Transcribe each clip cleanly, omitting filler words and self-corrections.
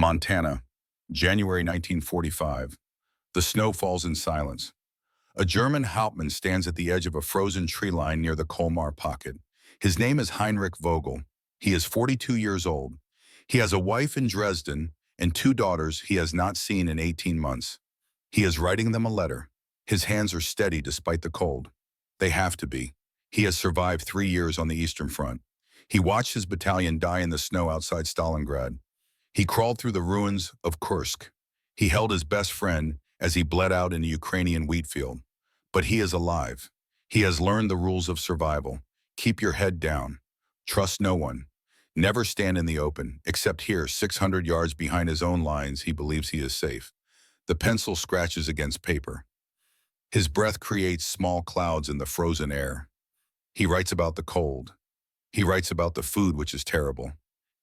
Montana, January 1945. The snow falls in silence. A German Hauptmann stands at the edge of a frozen tree line near the Colmar pocket. His name is Heinrich Vogel. He is 42 years old. He has a wife in Dresden and two daughters he has not seen in 18 months. He is writing them a letter. His hands are steady despite the cold. They have to be. He has survived 3 years on the Eastern Front. He watched his battalion die in the snow outside Stalingrad. He crawled through the ruins of Kursk. He held his best friend as he bled out in a Ukrainian wheat field. But he is alive. He has learned the rules of survival. Keep your head down. Trust no one. Never stand in the open, except here, 600 yards behind his own lines. He believes he is safe. The pencil scratches against paper. His breath creates small clouds in the frozen air. He writes about the cold. He writes about the food, which is terrible.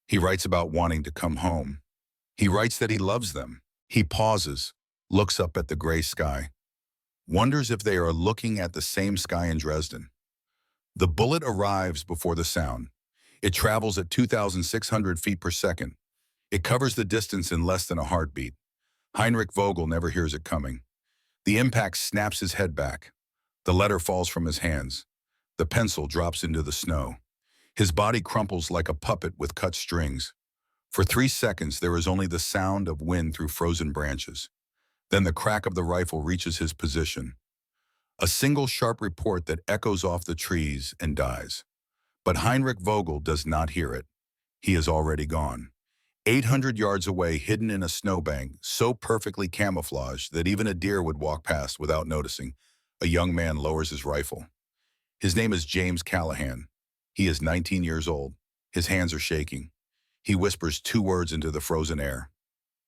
He writes about wanting to come home. He writes that he loves them. He pauses, looks up at the gray sky, wonders if they are looking at the same sky in Dresden. The bullet arrives before the sound. It travels at 2,600 feet per second. It covers the distance in less than a heartbeat. Heinrich Vogel never hears it coming. The impact snaps his head back. The letter falls from his hands. The pencil drops into the snow. His body crumples like a puppet with cut strings. For 3 seconds, there is only the sound of wind through frozen branches. Then the crack of the rifle reaches his position. A single sharp report that echoes off the trees and dies. But Heinrich Vogel does not hear it. He is already gone. 800 yards away, hidden in a snowbank, so perfectly camouflaged that even a deer would walk past without noticing, a young man lowers his rifle. His name is James Callahan. He is 19 years old. His hands are shaking. He whispers 2 words into the frozen air.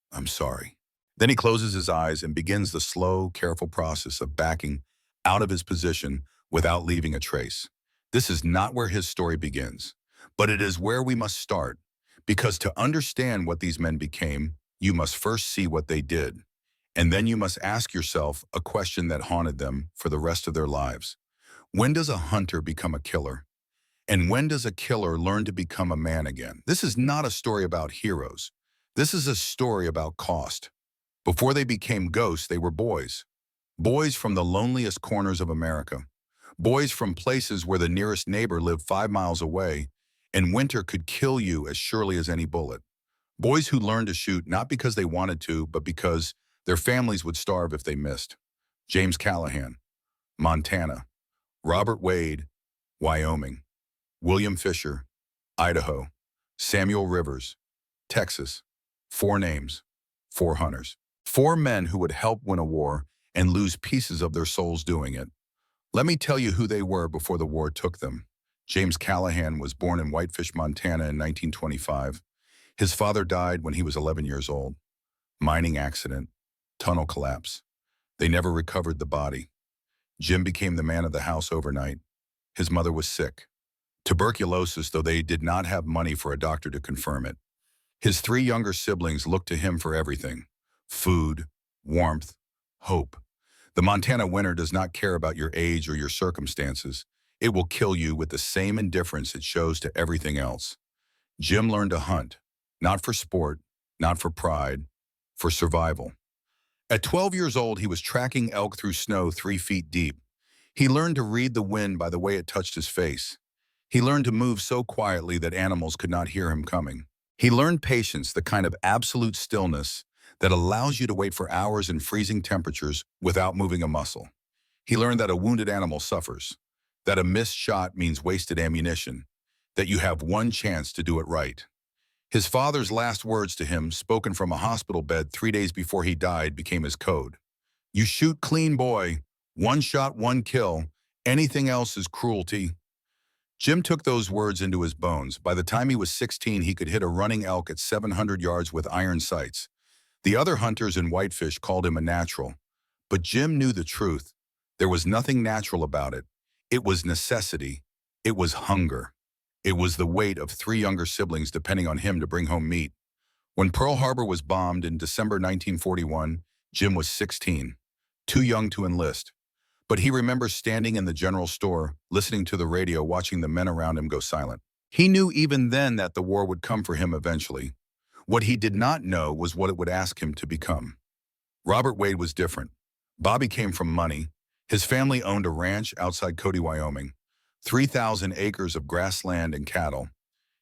"I'm sorry." Then he closes his eyes and begins the slow, careful process of backing out of his position without leaving a trace. This is not where his story begins, but it is where we must start, because to understand what these men became, you must first see what they did, and then you must ask yourself a question that haunted them for the rest of their lives. When does a hunter become a killer? And when does a killer learn to become a man again? This is not a story about heroes. This is a story about cost. Before they became ghosts, they were boys. Boys from the loneliest corners of America. Boys from places where the nearest neighbor lived 5 miles away, and winter could kill you as surely as any bullet. Boys who learned to shoot not because they wanted to, but because their families would starve if they missed. James Callahan, Montana. Robert Wade, Wyoming. William Fisher, Idaho. Samuel Rivers, Texas. 4 names, 4 hunters. 4 men who would help win a war and lose pieces of their souls doing it. Let me tell you who they were before the war took them. James Callahan was born in Whitefish, Montana in 1925. His father died when he was 11 years old. Mining accident, tunnel collapse. They never recovered the body. Jim became the man of the house overnight. His mother was sick. Tuberculosis, though they did not have money for a doctor to confirm it. His 3 younger siblings looked to him for everything: food, warmth, hope. The Montana winter does not care about your age or your circumstances. It will kill you with the same indifference it shows to everything else. Jim learned to hunt, not for sport, not for pride, for survival. At 12 years old, he was tracking elk through snow 3 feet deep. He learned to read the wind by the way it touched his face. He learned to move so quietly that animals could not hear him coming. He learned patience, the kind of absolute stillness that allows you to wait for hours in freezing temperatures without moving a muscle. He learned that a wounded animal suffers, that a missed shot means wasted ammunition, that you have one chance to do it right. His father's last words to him, spoken from a hospital bed 3 days before he died, became his code. "You shoot clean, boy. 1 shot, 1 kill. Anything else is cruelty." Jim took those words into his bones. By the time he was 16, he could hit a running elk at 700 yards with iron sights. The other hunters in Whitefish called him a natural. But Jim knew the truth. There was nothing natural about it. It was necessity. It was hunger. It was the weight of 3 younger siblings depending on him to bring home meat. When Pearl Harbor was bombed in December 1941, Jim was 16, too young to enlist. But he remembers standing in the general store, listening to the radio, watching the men around him go silent. He knew even then that the war would come for him eventually. What he did not know was what it would ask him to become. Robert Wade was different. Bobby came from money. His family owned a ranch outside Cody, Wyoming, 3,000 acres of grassland and cattle.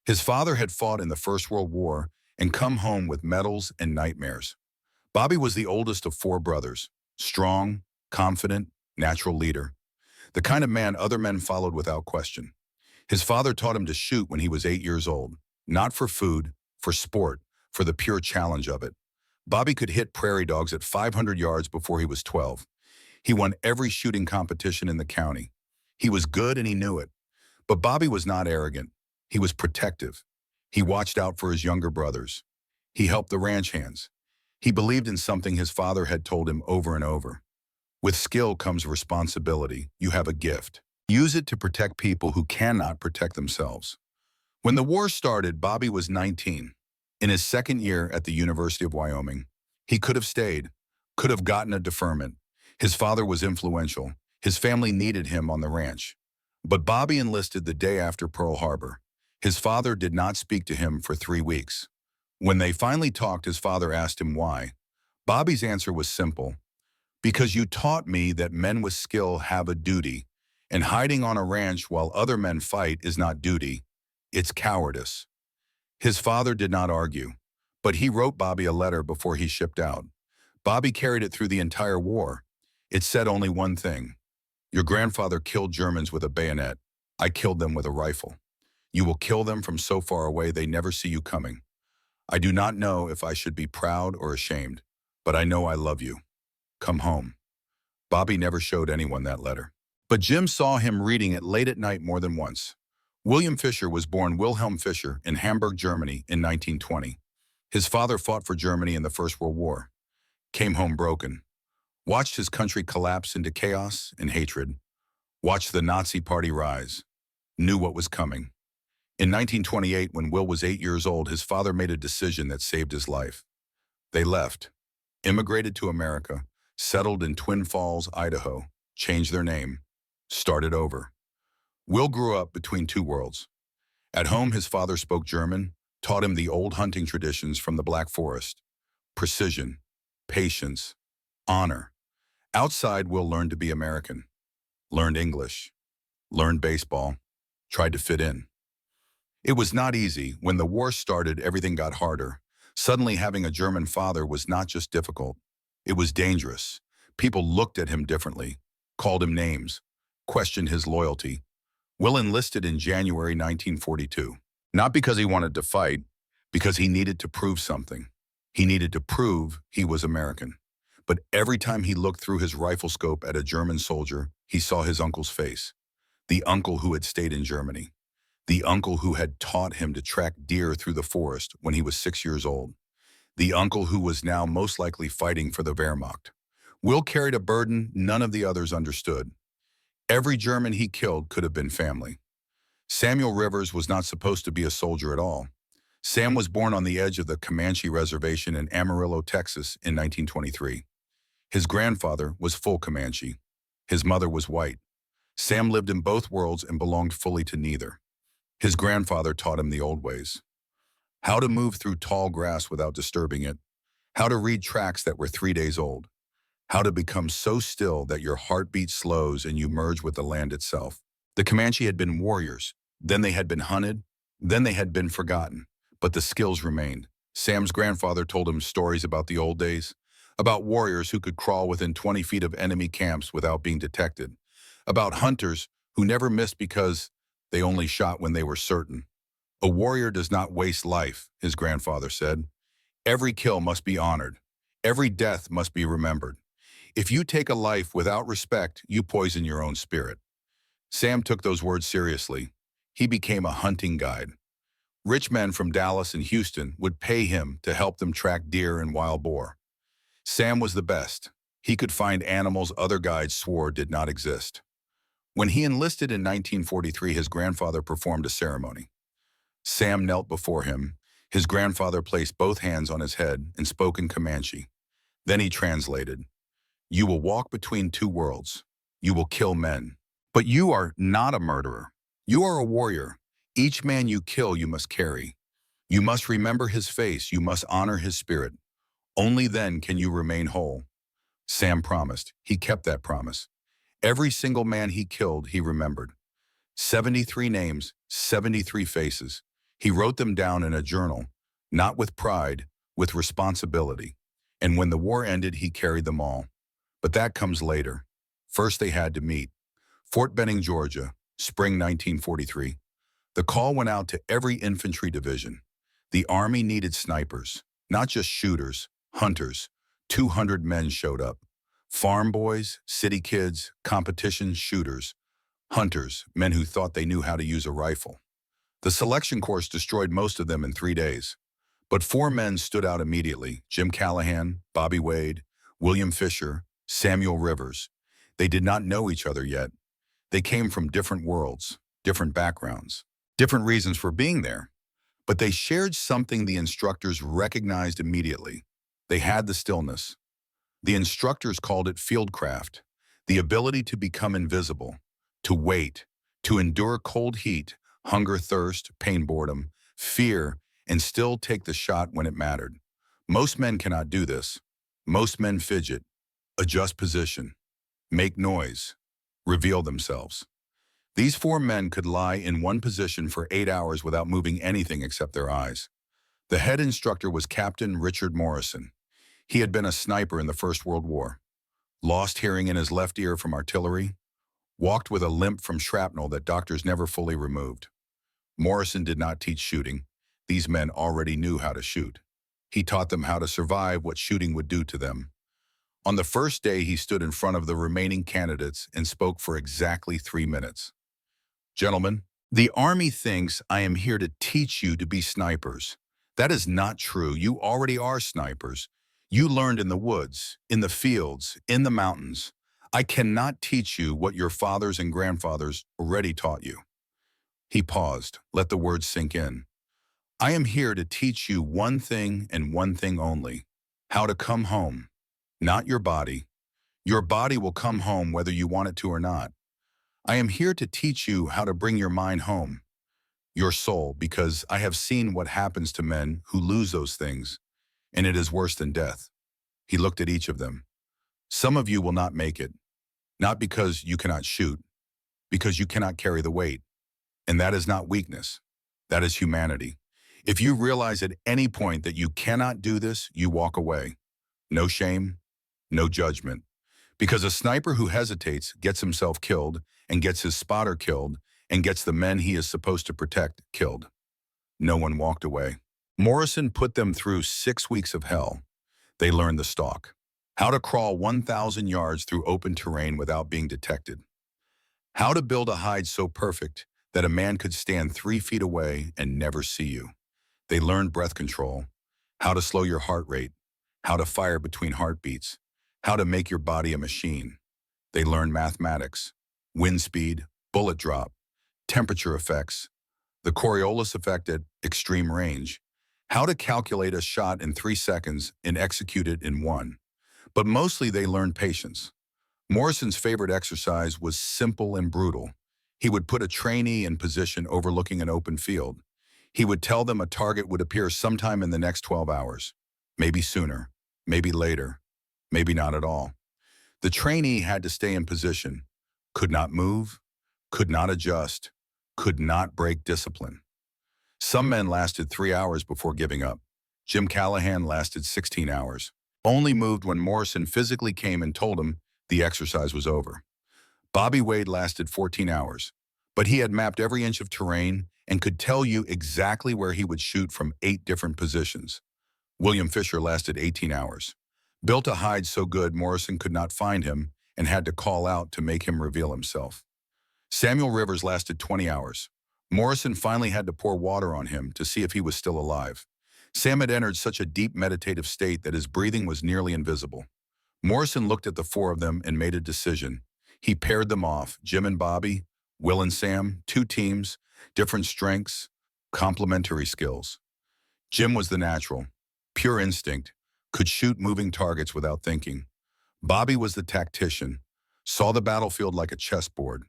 His father had fought in the First World War and come home with medals and nightmares. Bobby was the oldest of four brothers, strong, confident, natural leader, the kind of man other men followed without question. His father taught him to shoot when he was 8 years old, not for food, for sport, for the pure challenge of it. Bobby could hit prairie dogs at 500 yards before he was 12. He won every shooting competition in the county. He was good and he knew it. But Bobby was not arrogant. He was protective. He watched out for his younger brothers. He helped the ranch hands. He believed in something his father had told him over and over. With skill comes responsibility. You have a gift. Use it to protect people who cannot protect themselves. When the war started, Bobby was 19. In his second year at the University of Wyoming, he could have stayed, could have gotten a deferment. His father was influential. His family needed him on the ranch. But Bobby enlisted the day after Pearl Harbor. His father did not speak to him for 3 weeks. When they finally talked, his father asked him why. Bobby's answer was simple. Because you taught me that men with skill have a duty, and hiding on a ranch while other men fight is not duty, it's cowardice. His father did not argue, but he wrote Bobby a letter before he shipped out. Bobby carried it through the entire war. It said only one thing. Your grandfather killed Germans with a bayonet. I killed them with a rifle. You will kill them from so far away they never see you coming. I do not know if I should be proud or ashamed, but I know I love you. Come home. Bobby never showed anyone that letter. But Jim saw him reading it late at night more than once. William Fischer was born Wilhelm Fischer in Hamburg, Germany in 1920. His father fought for Germany in the First World War, came home broken, watched his country collapse into chaos and hatred, watched the Nazi Party rise, knew what was coming. In 1928, when Will was 8 years old, his father made a decision that saved his life. They left, immigrated to America, settled in Twin Falls, Idaho, changed their name, started over. Will grew up between two worlds. At home, his father spoke German, taught him the old hunting traditions from the Black Forest. Precision, patience, honor. Outside, Will learned to be American, learned English, learned baseball, tried to fit in. It was not easy. When the war started, everything got harder. Suddenly, having a German father was not just difficult. It was dangerous. People looked at him differently, called him names, questioned his loyalty. Will enlisted in January 1942, not because he wanted to fight, because he needed to prove something. He needed to prove he was American. But every time he looked through his rifle scope at a German soldier, he saw his uncle's face. The uncle who had stayed in Germany. The uncle who had taught him to track deer through the forest when he was 6 years old. The uncle who was now most likely fighting for the Wehrmacht. Will carried a burden none of the others understood. Every German he killed could have been family. Samuel Rivers was not supposed to be a soldier at all. Sam was born on the edge of the Comanche Reservation in Amarillo, Texas in 1923. His grandfather was full Comanche. His mother was white. Sam lived in both worlds and belonged fully to neither. His grandfather taught him the old ways. How to move through tall grass without disturbing it. How to read tracks that were 3 days old. How to become so still that your heartbeat slows and you merge with the land itself. The Comanche had been warriors. Then they had been hunted. Then they had been forgotten. But the skills remained. Sam's grandfather told him stories about the old days, about warriors who could crawl within 20 feet of enemy camps without being detected, about hunters who never missed because they only shot when they were certain. A warrior does not waste life, his grandfather said. Every kill must be honored. Every death must be remembered. If you take a life without respect, you poison your own spirit. Sam took those words seriously. He became a hunting guide. Rich men from Dallas and Houston would pay him to help them track deer and wild boar. Sam was the best. He could find animals other guides swore did not exist. When he enlisted in 1943, his grandfather performed a ceremony. Sam knelt before him. His grandfather placed both hands on his head and spoke in Comanche. Then he translated. You will walk between two worlds. You will kill men. But you are not a murderer. You are a warrior. Each man you kill, you must carry. You must remember his face. You must honor his spirit. Only then can you remain whole. Sam promised. He kept that promise. Every single man he killed, he remembered. 73 names, 73 faces. He wrote them down in a journal, not with pride, with responsibility. And when the war ended, he carried them all. But that comes later. First they had to meet. Fort Benning, Georgia, spring 1943. The call went out to every infantry division. The Army needed snipers, not just shooters, hunters. 200 men showed up. Farm boys, city kids, competition shooters, hunters, men who thought they knew how to use a rifle. The selection course destroyed most of them in 3 days. But 4 men stood out immediately: Jim Callahan, Bobby Wade, William Fisher, Samuel Rivers. They did not know each other yet. They came from different worlds, different backgrounds, different reasons for being there. But they shared something the instructors recognized immediately. They had the stillness. The instructors called it fieldcraft, the ability to become invisible, to wait, to endure cold heat, hunger, thirst, pain, boredom, fear, and still take the shot when it mattered. Most men cannot do this. Most men fidget, adjust position, make noise, reveal themselves. These 4 men could lie in one position for 8 hours without moving anything except their eyes. The head instructor was Captain Richard Morrison. He had been a sniper in the First World War, lost hearing in his left ear from artillery, walked with a limp from shrapnel that doctors never fully removed. Morrison did not teach shooting. These men already knew how to shoot. He taught them how to survive what shooting would do to them. On the first day, he stood in front of the remaining candidates and spoke for exactly 3 minutes. Gentlemen, the Army thinks I am here to teach you to be snipers. That is not true. You already are snipers. You learned in the woods, in the fields, in the mountains. I cannot teach you what your fathers and grandfathers already taught you. He paused. Let the words sink in. I am here to teach you one thing and one thing only: how to come home. Not your body. Your body will come home whether you want it to or not. I am here to teach you how to bring your mind home, your soul, because I have seen what happens to men who lose those things, and it is worse than death. He looked at each of them. Some of you will not make it, not because you cannot shoot, because you cannot carry the weight. And that is not weakness. That is humanity. If you realize at any point that you cannot do this, you walk away. No shame, no judgment. Because a sniper who hesitates gets himself killed, and gets his spotter killed, and gets the men he is supposed to protect killed. No one walked away. Morrison put them through 6 weeks of hell. They learned the stalk, how to crawl 1,000 yards through open terrain without being detected, how to build a hide so perfect that a man could stand 3 feet away and never see you. They learned breath control, how to slow your heart rate, how to fire between heartbeats, how to make your body a machine. They learned mathematics, wind speed, bullet drop, temperature effects, the Coriolis effect at extreme range, how to calculate a shot in 3 seconds and execute it in 1. But mostly they learned patience. Morrison's favorite exercise was simple and brutal. He would put a trainee in position overlooking an open field. He would tell them a target would appear sometime in the next 12 hours, maybe sooner, maybe later, maybe not at all. The trainee had to stay in position, could not move, could not adjust, could not break discipline. Some men lasted 3 hours before giving up. Jim Callahan lasted 16 hours, only moved when Morrison physically came and told him the exercise was over. Bobby Wade lasted 14 hours, but he had mapped every inch of terrain and could tell you exactly where he would shoot from 8 different positions. William Fisher lasted 18 hours, built a hide so good Morrison could not find him and had to call out to make him reveal himself. Samuel Rivers lasted 20 hours. Morrison finally had to pour water on him to see if he was still alive. Sam had entered such a deep meditative state that his breathing was nearly invisible. Morrison looked at the 4 of them and made a decision. He paired them off, Jim and Bobby, Will and Sam, 2 teams, different strengths, complementary skills. Jim was the natural, pure instinct, could shoot moving targets without thinking. Bobby was the tactician, saw the battlefield like a chessboard,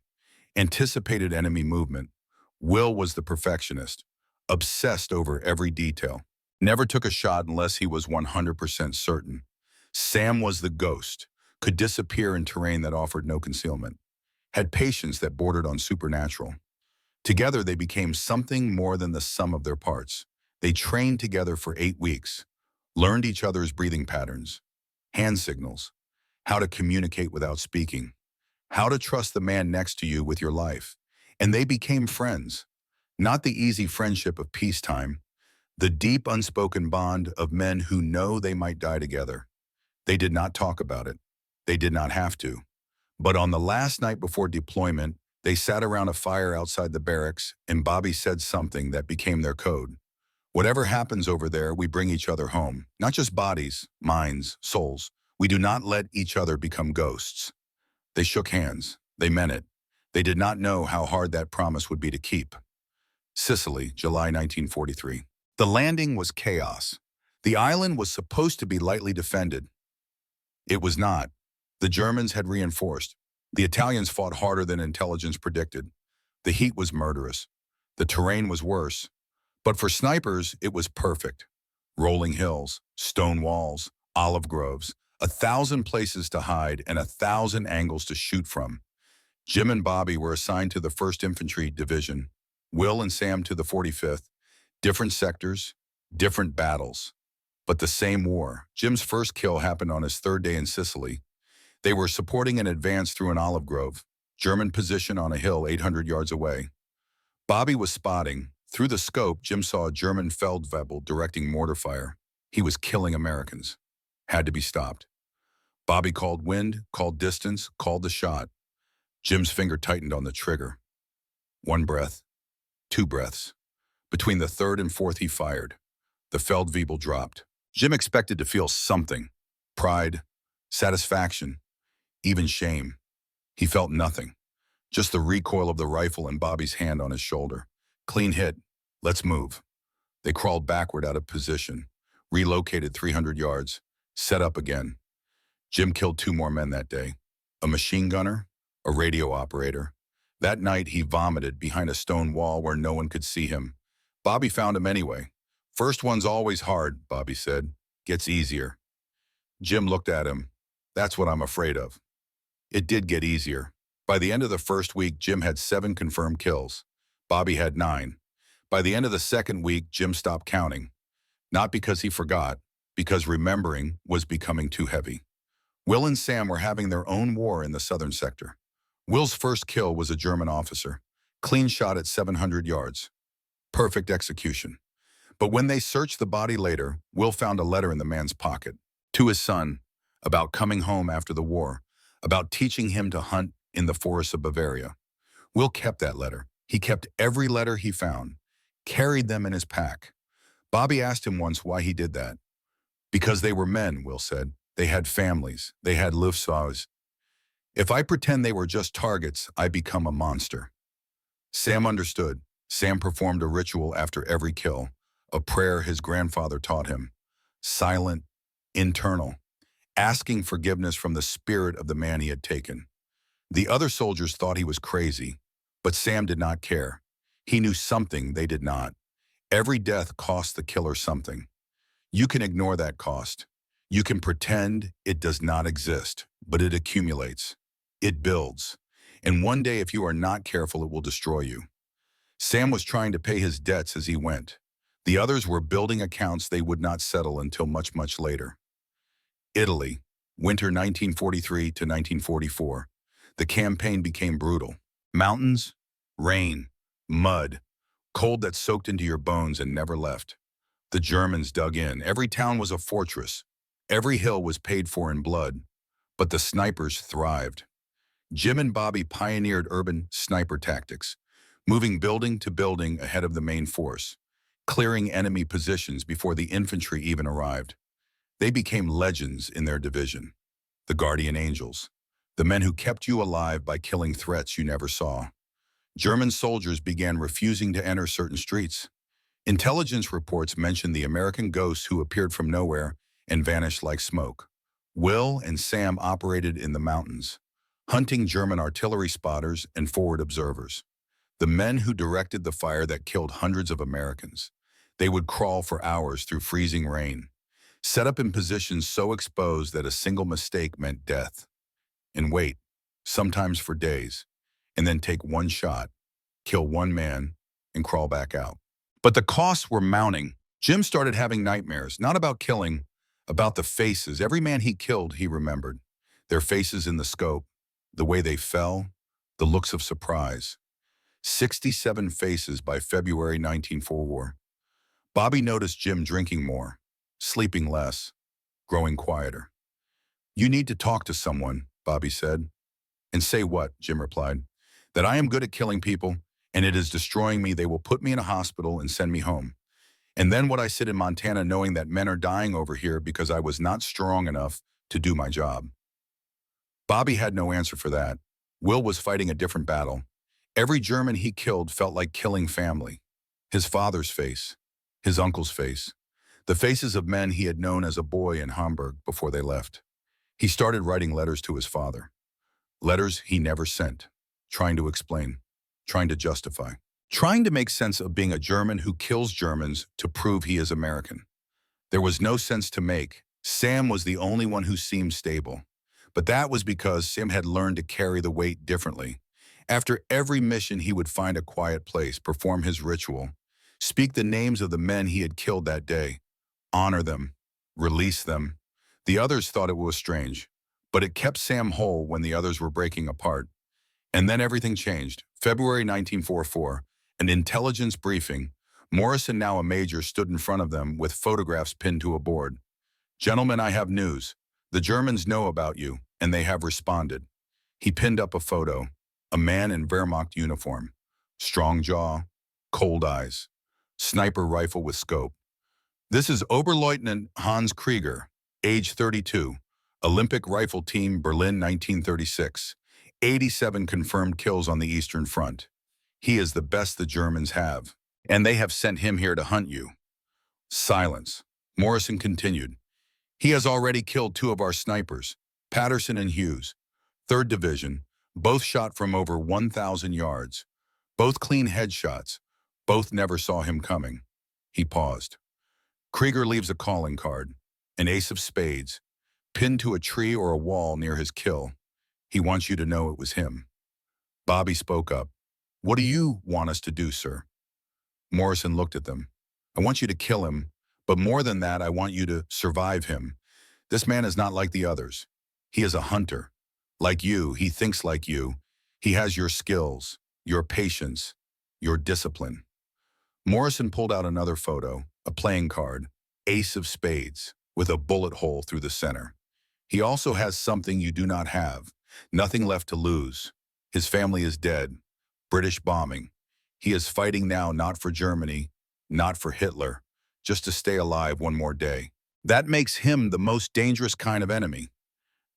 anticipated enemy movement. Will was the perfectionist, obsessed over every detail. Never took a shot unless he was 100% certain. Sam was the ghost, could disappear in terrain that offered no concealment, had patience that bordered on supernatural. Together, they became something more than the sum of their parts. They trained together for 8 weeks, learned each other's breathing patterns, hand signals, how to communicate without speaking, how to trust the man next to you with your life. And they became friends. Not the easy friendship of peacetime, the deep unspoken bond of men who know they might die together. They did not talk about it. They did not have to. But on the last night before deployment, they sat around a fire outside the barracks, and Bobby said something that became their code. Whatever happens over there, we bring each other home. Not just bodies, minds, souls. We do not let each other become ghosts. They shook hands. They meant it. They did not know how hard that promise would be to keep. Sicily, July 1943. The landing was chaos. The island was supposed to be lightly defended. It was not. The Germans had reinforced. The Italians fought harder than intelligence predicted. The heat was murderous. The terrain was worse. But for snipers, it was perfect. Rolling hills, stone walls, olive groves, 1,000 places to hide and 1,000 angles to shoot from. Jim and Bobby were assigned to the 1st Infantry Division. Will and Sam to the 45th. Different sectors, different battles, but the same war. Jim's first kill happened on his 3rd day in Sicily. They were supporting an advance through an olive grove, German position on a hill 800 yards away. Bobby was spotting. Through the scope, Jim saw a German Feldwebel directing mortar fire. He was killing Americans. Had to be stopped. Bobby called wind, called distance, called the shot. Jim's finger tightened on the trigger. 1 breath, 2 breaths. Between the 3rd and 4th he fired. The Feldwebel dropped. Jim expected to feel something. Pride, satisfaction, even shame. He felt nothing. Just the recoil of the rifle and Bobby's hand on his shoulder. Clean hit. Let's move. They crawled backward out of position, relocated 300 yards, set up again. Jim killed 2 more men that day. A machine gunner, a radio operator. That night he vomited behind a stone wall where no one could see him. Bobby found him anyway. First one's always hard, Bobby said. Gets easier. Jim looked at him. That's what I'm afraid of. It did get easier. By the end of the 1st week, Jim had 7 confirmed kills. Bobby had 9. By the end of the 2nd week, Jim stopped counting. Not because he forgot, because remembering was becoming too heavy. Will and Sam were having their own war in the southern sector. Will's first kill was a German officer. Clean shot at 700 yards. Perfect execution. But when they searched the body later, Will found a letter in the man's pocket. To his son, about coming home after the war, about teaching him to hunt in the forests of Bavaria. Will kept that letter. He kept every letter he found, carried them in his pack. Bobby asked him once why he did that. Because they were men, Will said. They had families. They had lives. If I pretend they were just targets, I become a monster. Sam understood. Sam performed a ritual after every kill, a prayer his grandfather taught him. Silent, internal, asking forgiveness from the spirit of the man he had taken. The other soldiers thought he was crazy, but Sam did not care. He knew something they did not. Every death cost the killer something. You can ignore that cost. You can pretend it does not exist, but it accumulates. It builds. And one day, if you are not careful, it will destroy you. Sam was trying to pay his debts as he went. The others were building accounts they would not settle until much, much later. Italy, winter 1943 to 1944. The campaign became brutal. Mountains, rain, mud, cold that soaked into your bones and never left. The Germans dug in. Every town was a fortress. Every hill was paid for in blood. But the snipers thrived. Jim and Bobby pioneered urban sniper tactics, moving building to building ahead of the main force, clearing enemy positions before the infantry even arrived. They became legends in their division. The guardian angels, the men who kept you alive by killing threats you never saw. German soldiers began refusing to enter certain streets. Intelligence reports mentioned the American ghosts who appeared from nowhere and vanished like smoke. Will and Sam operated in the mountains, hunting German artillery spotters and forward observers. The men who directed the fire that killed hundreds of Americans. They would crawl for hours through freezing rain, set up in positions so exposed that a single mistake meant death, and wait, sometimes for days, and then take one shot, kill one man, and crawl back out. But the costs were mounting. Jim started having nightmares, not about killing, about the faces. Every man he killed, he remembered. Their faces in the scope, the way they fell, the looks of surprise. 67 faces by February 1944. Bobby noticed Jim drinking more, sleeping less, growing quieter. "You need to talk to someone," Bobby said. "And say what?" Jim replied. "That I am good at killing people, and it is destroying me. They will put me in a hospital and send me home. And then would I sit in Montana knowing that men are dying over here because I was not strong enough to do my job?" Bobby had no answer for that. Will was fighting a different battle. Every German he killed felt like killing family. His father's face, his uncle's face, the faces of men he had known as a boy in Hamburg before they left. He started writing letters to his father. Letters he never sent, trying to explain, trying to justify, trying to make sense of being a German who kills Germans to prove he is American. There was no sense to make. Sam was the only one who seemed stable. But that was because Sam had learned to carry the weight differently. After every mission, he would find a quiet place, perform his ritual, speak the names of the men he had killed that day, honor them, release them. The others thought it was strange, but it kept Sam whole when the others were breaking apart. And then everything changed. February 1944, an intelligence briefing. Morrison, now a major, stood in front of them with photographs pinned to a board. "Gentlemen, I have news. The Germans know about you, and they have responded." He pinned up a photo, a man in Wehrmacht uniform, strong jaw, cold eyes, sniper rifle with scope. "This is Oberleutnant Hans Krieger, age 32, Olympic Rifle Team, Berlin 1936, 87 confirmed kills on the Eastern Front. He is the best the Germans have, and they have sent him here to hunt you." Silence. Morrison continued. "He has already killed 2 of our snipers, Patterson and Hughes, 3rd Division, both shot from over 1,000 yards, both clean headshots, both never saw him coming." He paused. "Krieger leaves a calling card, an ace of spades, pinned to a tree or a wall near his kill. He wants you to know it was him." Bobby spoke up. "What do you want us to do, sir?" Morrison looked at them. "I want you to kill him, but more than that, I want you to survive him. This man is not like the others. He is a hunter. Like you, he thinks like you. He has your skills, your patience, your discipline." Morrison pulled out another photo, a playing card, ace of spades, with a bullet hole through the center. "He also has something you do not have, nothing left to lose. His family is dead. British bombing. He is fighting now not for Germany, not for Hitler, just to stay alive one more day. That makes him the most dangerous kind of enemy."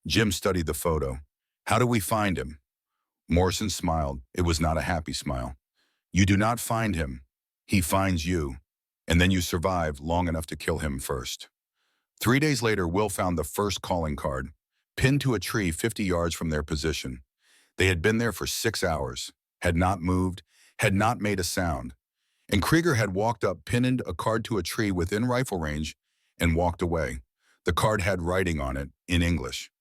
Jim studied the photo. "How do we find him?" Morrison smiled. It was not a happy smile. "You do not find him. He finds you. And then you survive long enough to kill him first." 3 days later, Will found the first calling card, pinned to a tree 50 yards from their position. They had been there for 6 hours, had not moved, had not made a sound. And Krieger had walked up, pinned a card to a tree within rifle range, and walked away. The card had writing on it, in English.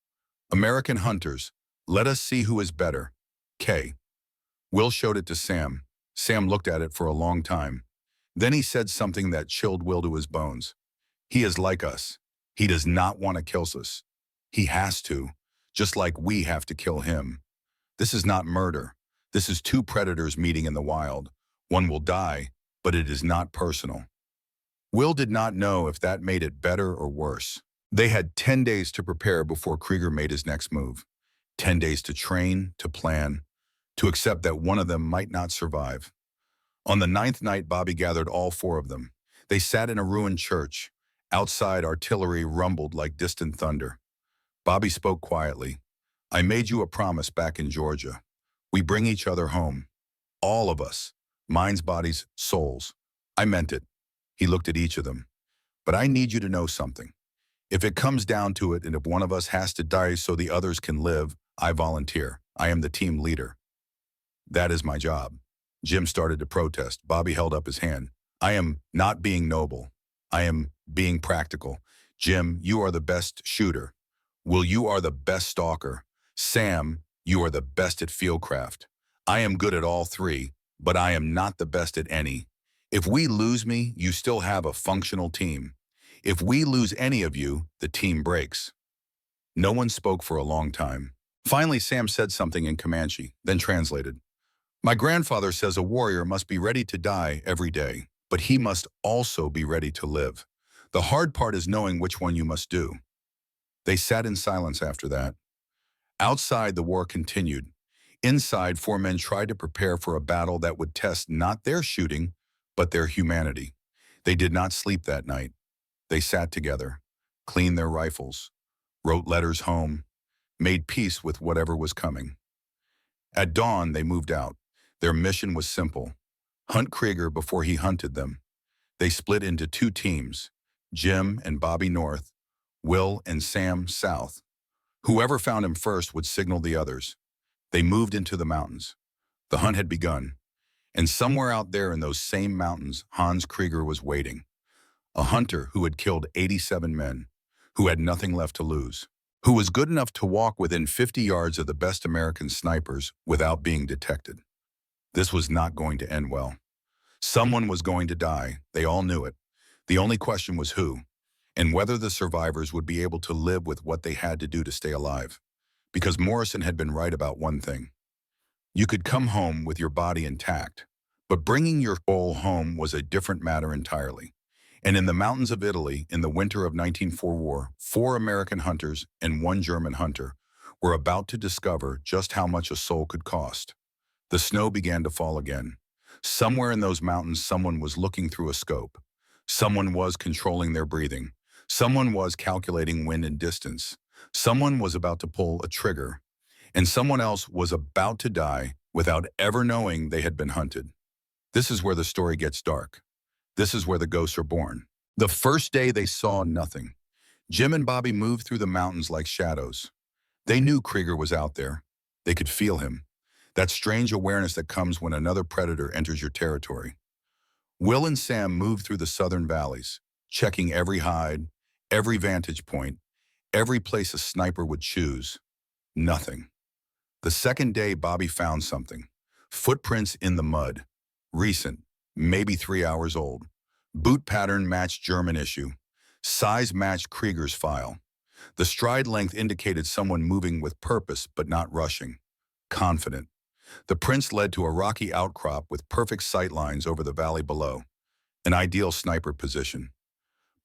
"American hunters, let us see who is better. K." Will showed it to Sam. Sam looked at it for a long time. Then he said something that chilled Will to his bones. "He is like us. He does not want to kill us. He has to, just like we have to kill him. This is not murder. This is 2 predators meeting in the wild. One will die, but it is not personal." Will did not know if that made it better or worse. They had 10 days to prepare before Krieger made his next move. 10 days to train, to plan, to accept that one of them might not survive. On the 9th night, Bobby gathered all 4 of them. They sat in a ruined church. Outside, artillery rumbled like distant thunder. Bobby spoke quietly. "I made you a promise back in Georgia. We bring each other home. All of us. Minds, bodies, souls. I meant it." He looked at each of them. "But I need you to know something. If it comes down to it and if one of us has to die so the others can live, I volunteer. I am the team leader. That is my job." Jim started to protest. Bobby held up his hand. I am not being noble. I am being practical. Jim, you are the best shooter. Will, you are the best stalker. Sam, you are the best at fieldcraft. I am good at all three, but I am not the best at any. If we lose me, you still have a functional team. If we lose any of you, the team breaks. No one spoke for a long time. Finally, Sam said something in Comanche, then translated. My grandfather says a warrior must be ready to die every day, but he must also be ready to live. The hard part is knowing which one you must do. They sat in silence after that. Outside, the war continued. Inside, four men tried to prepare for a battle that would test not their shooting, but their humanity. They did not sleep that night. They sat together, cleaned their rifles, wrote letters home, made peace with whatever was coming. At dawn, they moved out. Their mission was simple: hunt Krieger before he hunted them. They split into two teams, Jim and Bobby north, Will and Sam south. Whoever found him first would signal the others. They moved into the mountains. The hunt had begun, and somewhere out there in those same mountains, Hans Krieger was waiting. A hunter who had killed 87 men, who had nothing left to lose, who was good enough to walk within 50 yards of the best American snipers without being detected. This was not going to end well. Someone was going to die. They all knew it. The only question was who, and whether the survivors would be able to live with what they had to do to stay alive. Because Morrison had been right about one thing. You could come home with your body intact, but bringing your soul home was a different matter entirely. And in the mountains of Italy, in the winter of 1944, 4 American hunters and 1 German hunter were about to discover just how much a soul could cost. The snow began to fall again. Somewhere in those mountains, someone was looking through a scope. Someone was controlling their breathing. Someone was calculating wind and distance. Someone was about to pull a trigger. And someone else was about to die without ever knowing they had been hunted. This is where the story gets dark. This is where the ghosts are born. The first day they saw nothing. Jim and Bobby moved through the mountains like shadows. They knew Krieger was out there. They could feel him. That strange awareness that comes when another predator enters your territory. Will and Sam moved through the southern valleys, checking every hide, every vantage point, every place a sniper would choose. Nothing. The second day, Bobby found something. Footprints in the mud. Recent, maybe 3 hours old. Boot pattern matched German issue. Size matched Krieger's file. The stride length indicated someone moving with purpose but not rushing. Confident. The prints led to a rocky outcrop with perfect sight lines over the valley below. An ideal sniper position.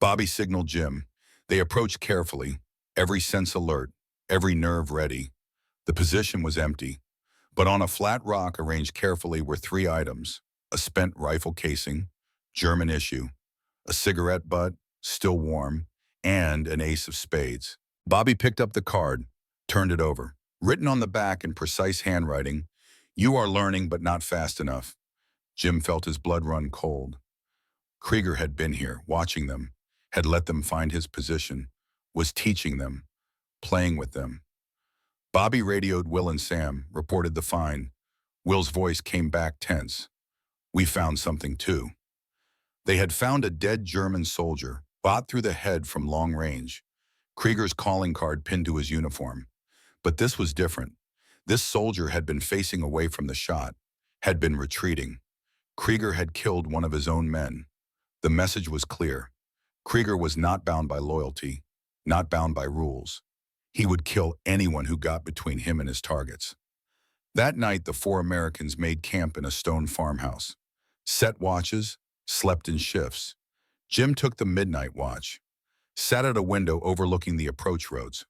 Bobby signaled Jim. They approached carefully, every sense alert, every nerve ready. The position was empty, but on a flat rock arranged carefully were 3 items: a spent rifle casing, German issue, a cigarette butt, still warm, and an ace of spades. Bobby picked up the card, turned it over. Written on the back in precise handwriting, "You are learning but not fast enough." Jim felt his blood run cold. Krieger had been here, watching them, had let them find his position, was teaching them, playing with them. Bobby radioed Will and Sam, reported the find. Will's voice came back tense. "We found something too." They had found a dead German soldier, shot through the head from long range. Krieger's calling card pinned to his uniform. But this was different. This soldier had been facing away from the shot, had been retreating. Krieger had killed one of his own men. The message was clear. Krieger was not bound by loyalty, not bound by rules. He would kill anyone who got between him and his targets. That night, the 4 Americans made camp in a stone farmhouse. Set watches, slept in shifts. Jim took the midnight watch, sat at a window overlooking the approach roads.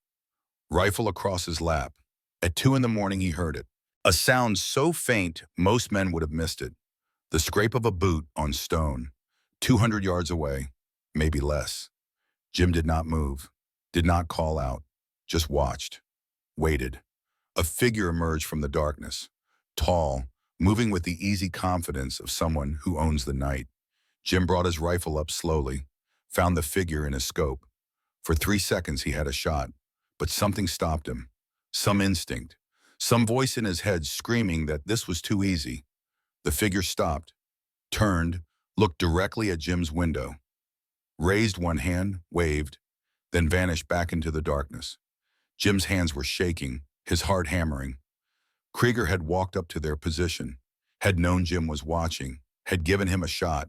Rifle across his lap. At 2 in the morning, he heard it. A sound so faint, most men would have missed it. The scrape of a boot on stone, 200 yards away, maybe less. Jim did not move, did not call out, just watched, waited. A figure emerged from the darkness, tall, moving with the easy confidence of someone who owns the night. Jim brought his rifle up slowly, found the figure in his scope. For 3 seconds he had a shot, but something stopped him. Some instinct, some voice in his head screaming that this was too easy. The figure stopped, turned, looked directly at Jim's window, raised one hand, waved, then vanished back into the darkness. Jim's hands were shaking, his heart hammering. Krieger had walked up to their position, had known Jim was watching, had given him a shot,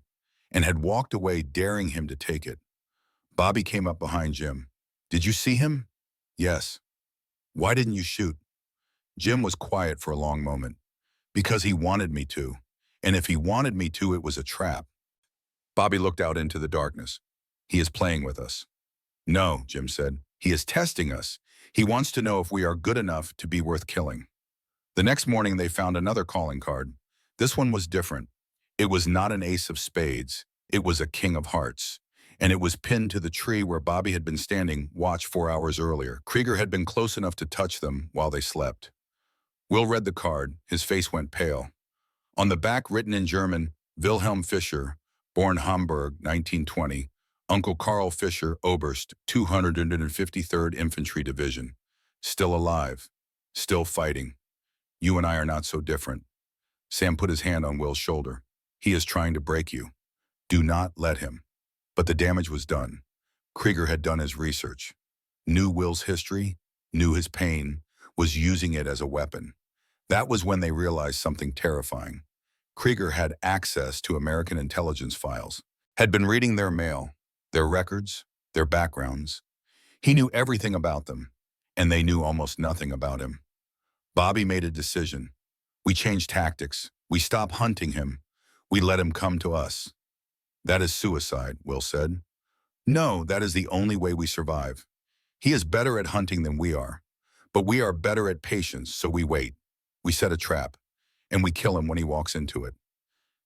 and had walked away, daring him to take it. Bobby came up behind Jim. "Did you see him?" "Yes." "Why didn't you shoot?" Jim was quiet for a long moment. "Because he wanted me to. And if he wanted me to, it was a trap." Bobby looked out into the darkness. "He is playing with us." "No," Jim said. "He is testing us. He wants to know if we are good enough to be worth killing." The next morning, they found another calling card. This one was different. It was not an ace of spades. It was a king of hearts. And it was pinned to the tree where Bobby had been standing watch 4 hours earlier. Krieger had been close enough to touch them while they slept. Will read the card. His face went pale. On the back, written in German, Wilhelm Fischer, born Hamburg, 1920, Uncle Karl Fischer, Oberst, 253rd Infantry Division. Still alive. Still fighting. You and I are not so different. Sam put his hand on Will's shoulder. He is trying to break you. Do not let him. But the damage was done. Krieger had done his research. Knew Will's history, knew his pain, was using it as a weapon. That was when they realized something terrifying. Krieger had access to American intelligence files, had been reading their mail, their records, their backgrounds. He knew everything about them, and they knew almost nothing about him. Bobby made a decision. We changed tactics. We stopped hunting him. We let him come to us. That is suicide, Will said. No, that is the only way we survive. He is better at hunting than we are, but we are better at patience, so we wait. We set a trap, and we kill him when he walks into it.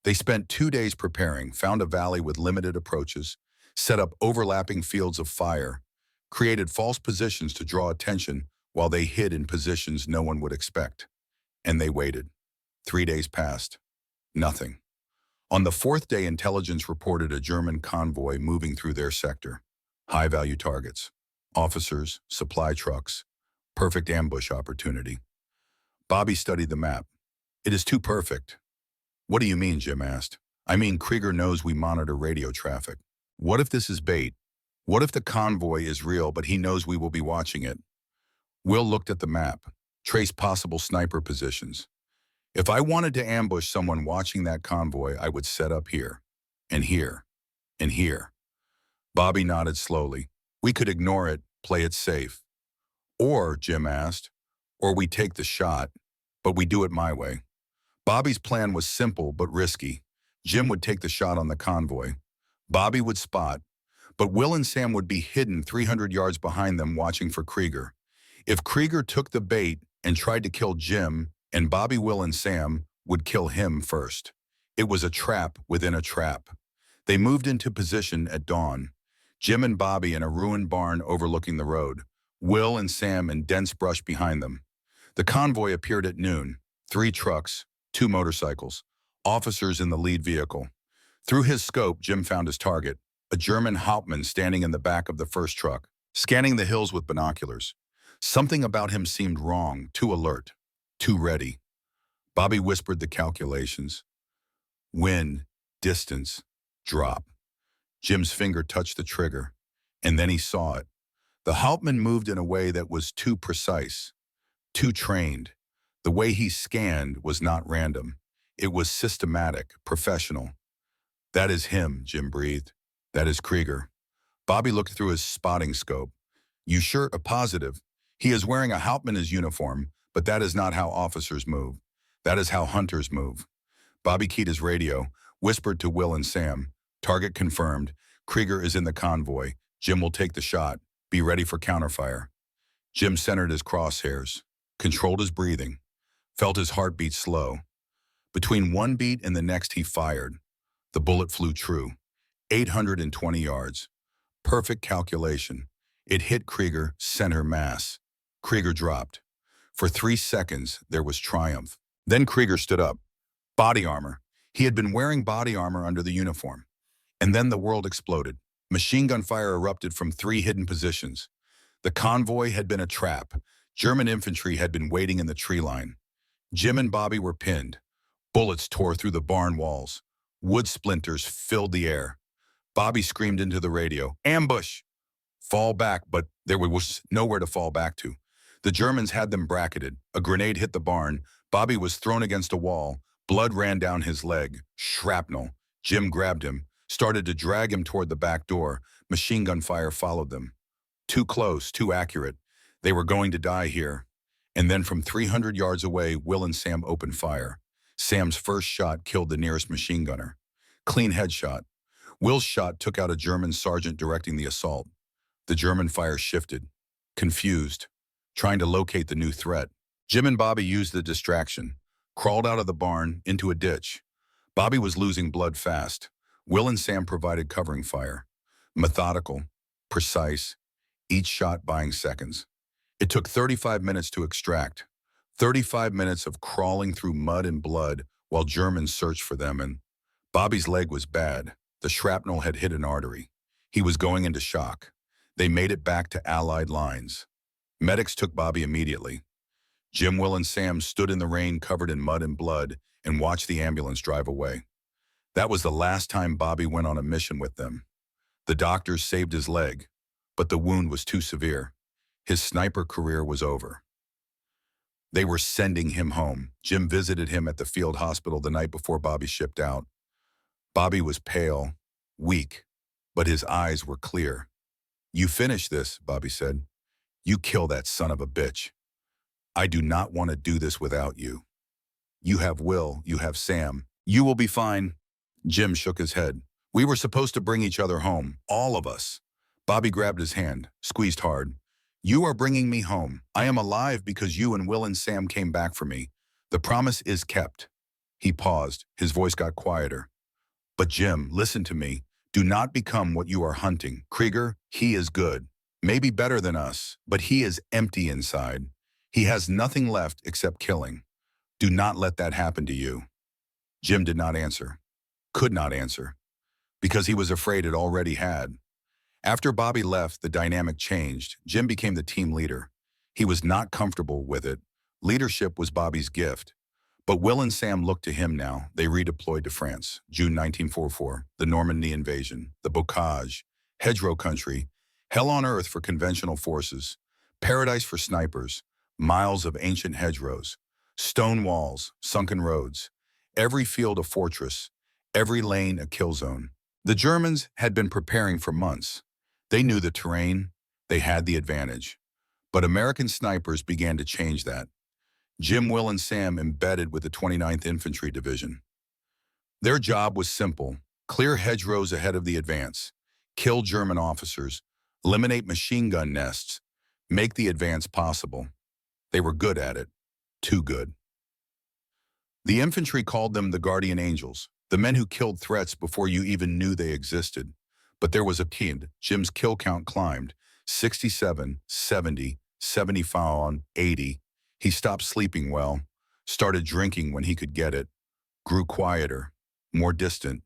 They spent 2 days preparing, found a valley with limited approaches, set up overlapping fields of fire, created false positions to draw attention while they hid in positions no one would expect. And they waited. 3 days passed. Nothing. On the 4th day, intelligence reported a German convoy moving through their sector. High-value targets. Officers, supply trucks. Perfect ambush opportunity. Bobby studied the map. It is too perfect. What do you mean, Jim asked. I mean, Krieger knows we monitor radio traffic. What if this is bait? What if the convoy is real, but he knows we will be watching it? Will looked at the map, traced possible sniper positions. If I wanted to ambush someone watching that convoy, I would set up here, and here, and here. Bobby nodded slowly. We could ignore it, play it safe. Or, Jim asked, or we take the shot, but we do it my way. Bobby's plan was simple but risky. Jim would take the shot on the convoy. Bobby would spot, but Will and Sam would be hidden 300 yards behind them watching for Krieger. If Krieger took the bait and tried to kill Jim, and Bobby, Will, and Sam would kill him first. It was a trap within a trap. They moved into position at dawn. Jim and Bobby in a ruined barn overlooking the road. Will and Sam in dense brush behind them. The convoy appeared at noon. 3 trucks, 2 motorcycles, officers in the lead vehicle. Through his scope, Jim found his target, a German Hauptmann standing in the back of the first truck, scanning the hills with binoculars. Something about him seemed wrong, too alert. Too ready. Bobby whispered the calculations. Wind, distance, drop. Jim's finger touched the trigger, and then he saw it. The Hauptmann moved in a way that was too precise, too trained. The way he scanned was not random. It was systematic, professional. That is him, Jim breathed. That is Krieger. Bobby looked through his spotting scope. You sure? A positive. He is wearing a Hauptmann's uniform, but that is not how officers move. That is how hunters move. Bobby keyed his radio, whispered to Will and Sam. Target confirmed. Krieger is in the convoy. Jim will take the shot. Be ready for counterfire. Jim centered his crosshairs, controlled his breathing, felt his heartbeat slow. Between one beat and the next, he fired. The bullet flew true. 820 yards. Perfect calculation. It hit Krieger, center mass. Krieger dropped. For 3 seconds, there was triumph. Then Krieger stood up. Body armor. He had been wearing body armor under the uniform. And then the world exploded. Machine gun fire erupted from 3 hidden positions. The convoy had been a trap. German infantry had been waiting in the tree line. Jim and Bobby were pinned. Bullets tore through the barn walls. Wood splinters filled the air. Bobby screamed into the radio, "Ambush! Fall back," but there was nowhere to fall back to. The Germans had them bracketed. A grenade hit the barn. Bobby was thrown against a wall. Blood ran down his leg. Shrapnel. Jim grabbed him, started to drag him toward the back door. Machine gun fire followed them. Too close, too accurate. They were going to die here. And then from 300 yards away, Will and Sam opened fire. Sam's first shot killed the nearest machine gunner. Clean headshot. Will's shot took out a German sergeant directing the assault. The German fire shifted, confused, trying to locate the new threat. Jim and Bobby used the distraction, crawled out of the barn into a ditch. Bobby was losing blood fast. Will and Sam provided covering fire. Methodical, precise, each shot buying seconds. It took 35 minutes to extract. 35 minutes of crawling through mud and blood while Germans searched for them, and Bobby's leg was bad. The shrapnel had hit an artery. He was going into shock. They made it back to Allied lines. Medics took Bobby immediately. Jim, Will, and Sam stood in the rain covered in mud and blood and watched the ambulance drive away. That was the last time Bobby went on a mission with them. The doctors saved his leg, but the wound was too severe. His sniper career was over. They were sending him home. Jim visited him at the field hospital the night before Bobby shipped out. Bobby was pale, weak, but his eyes were clear. "You finish this," Bobby said. "You kill that son of a bitch. I do not want to do this without you. You have Will, you have Sam. You will be fine." Jim shook his head. "We were supposed to bring each other home, all of us." Bobby grabbed his hand, squeezed hard. "You are bringing me home. I am alive because you and Will and Sam came back for me. The promise is kept." He paused. His voice got quieter. "But Jim, listen to me. Do not become what you are hunting. Krieger, he is good. Maybe better than us, but he is empty inside. He has nothing left except killing. Do not let that happen to you." Jim did not answer. Could not answer. Because he was afraid it already had. After Bobby left, the dynamic changed. Jim became the team leader. He was not comfortable with it. Leadership was Bobby's gift. But Will and Sam looked to him now. They redeployed to France, June 1944, the Normandy invasion, the bocage, hedgerow country, hell on earth for conventional forces, paradise for snipers, miles of ancient hedgerows, stone walls, sunken roads, every field a fortress, every lane a kill zone. The Germans had been preparing for months. They knew the terrain. They had the advantage. But American snipers began to change that. Jim, Will, and Sam embedded with the 29th Infantry Division. Their job was simple: clear hedgerows ahead of the advance, kill German officers, eliminate machine gun nests, make the advance possible. They were good at it. Too good. The infantry called them the guardian angels, the men who killed threats before you even knew they existed. But there was a key. Jim's kill count climbed. 67, 70, 75, 80. He stopped sleeping well, started drinking when he could get it, grew quieter, more distant.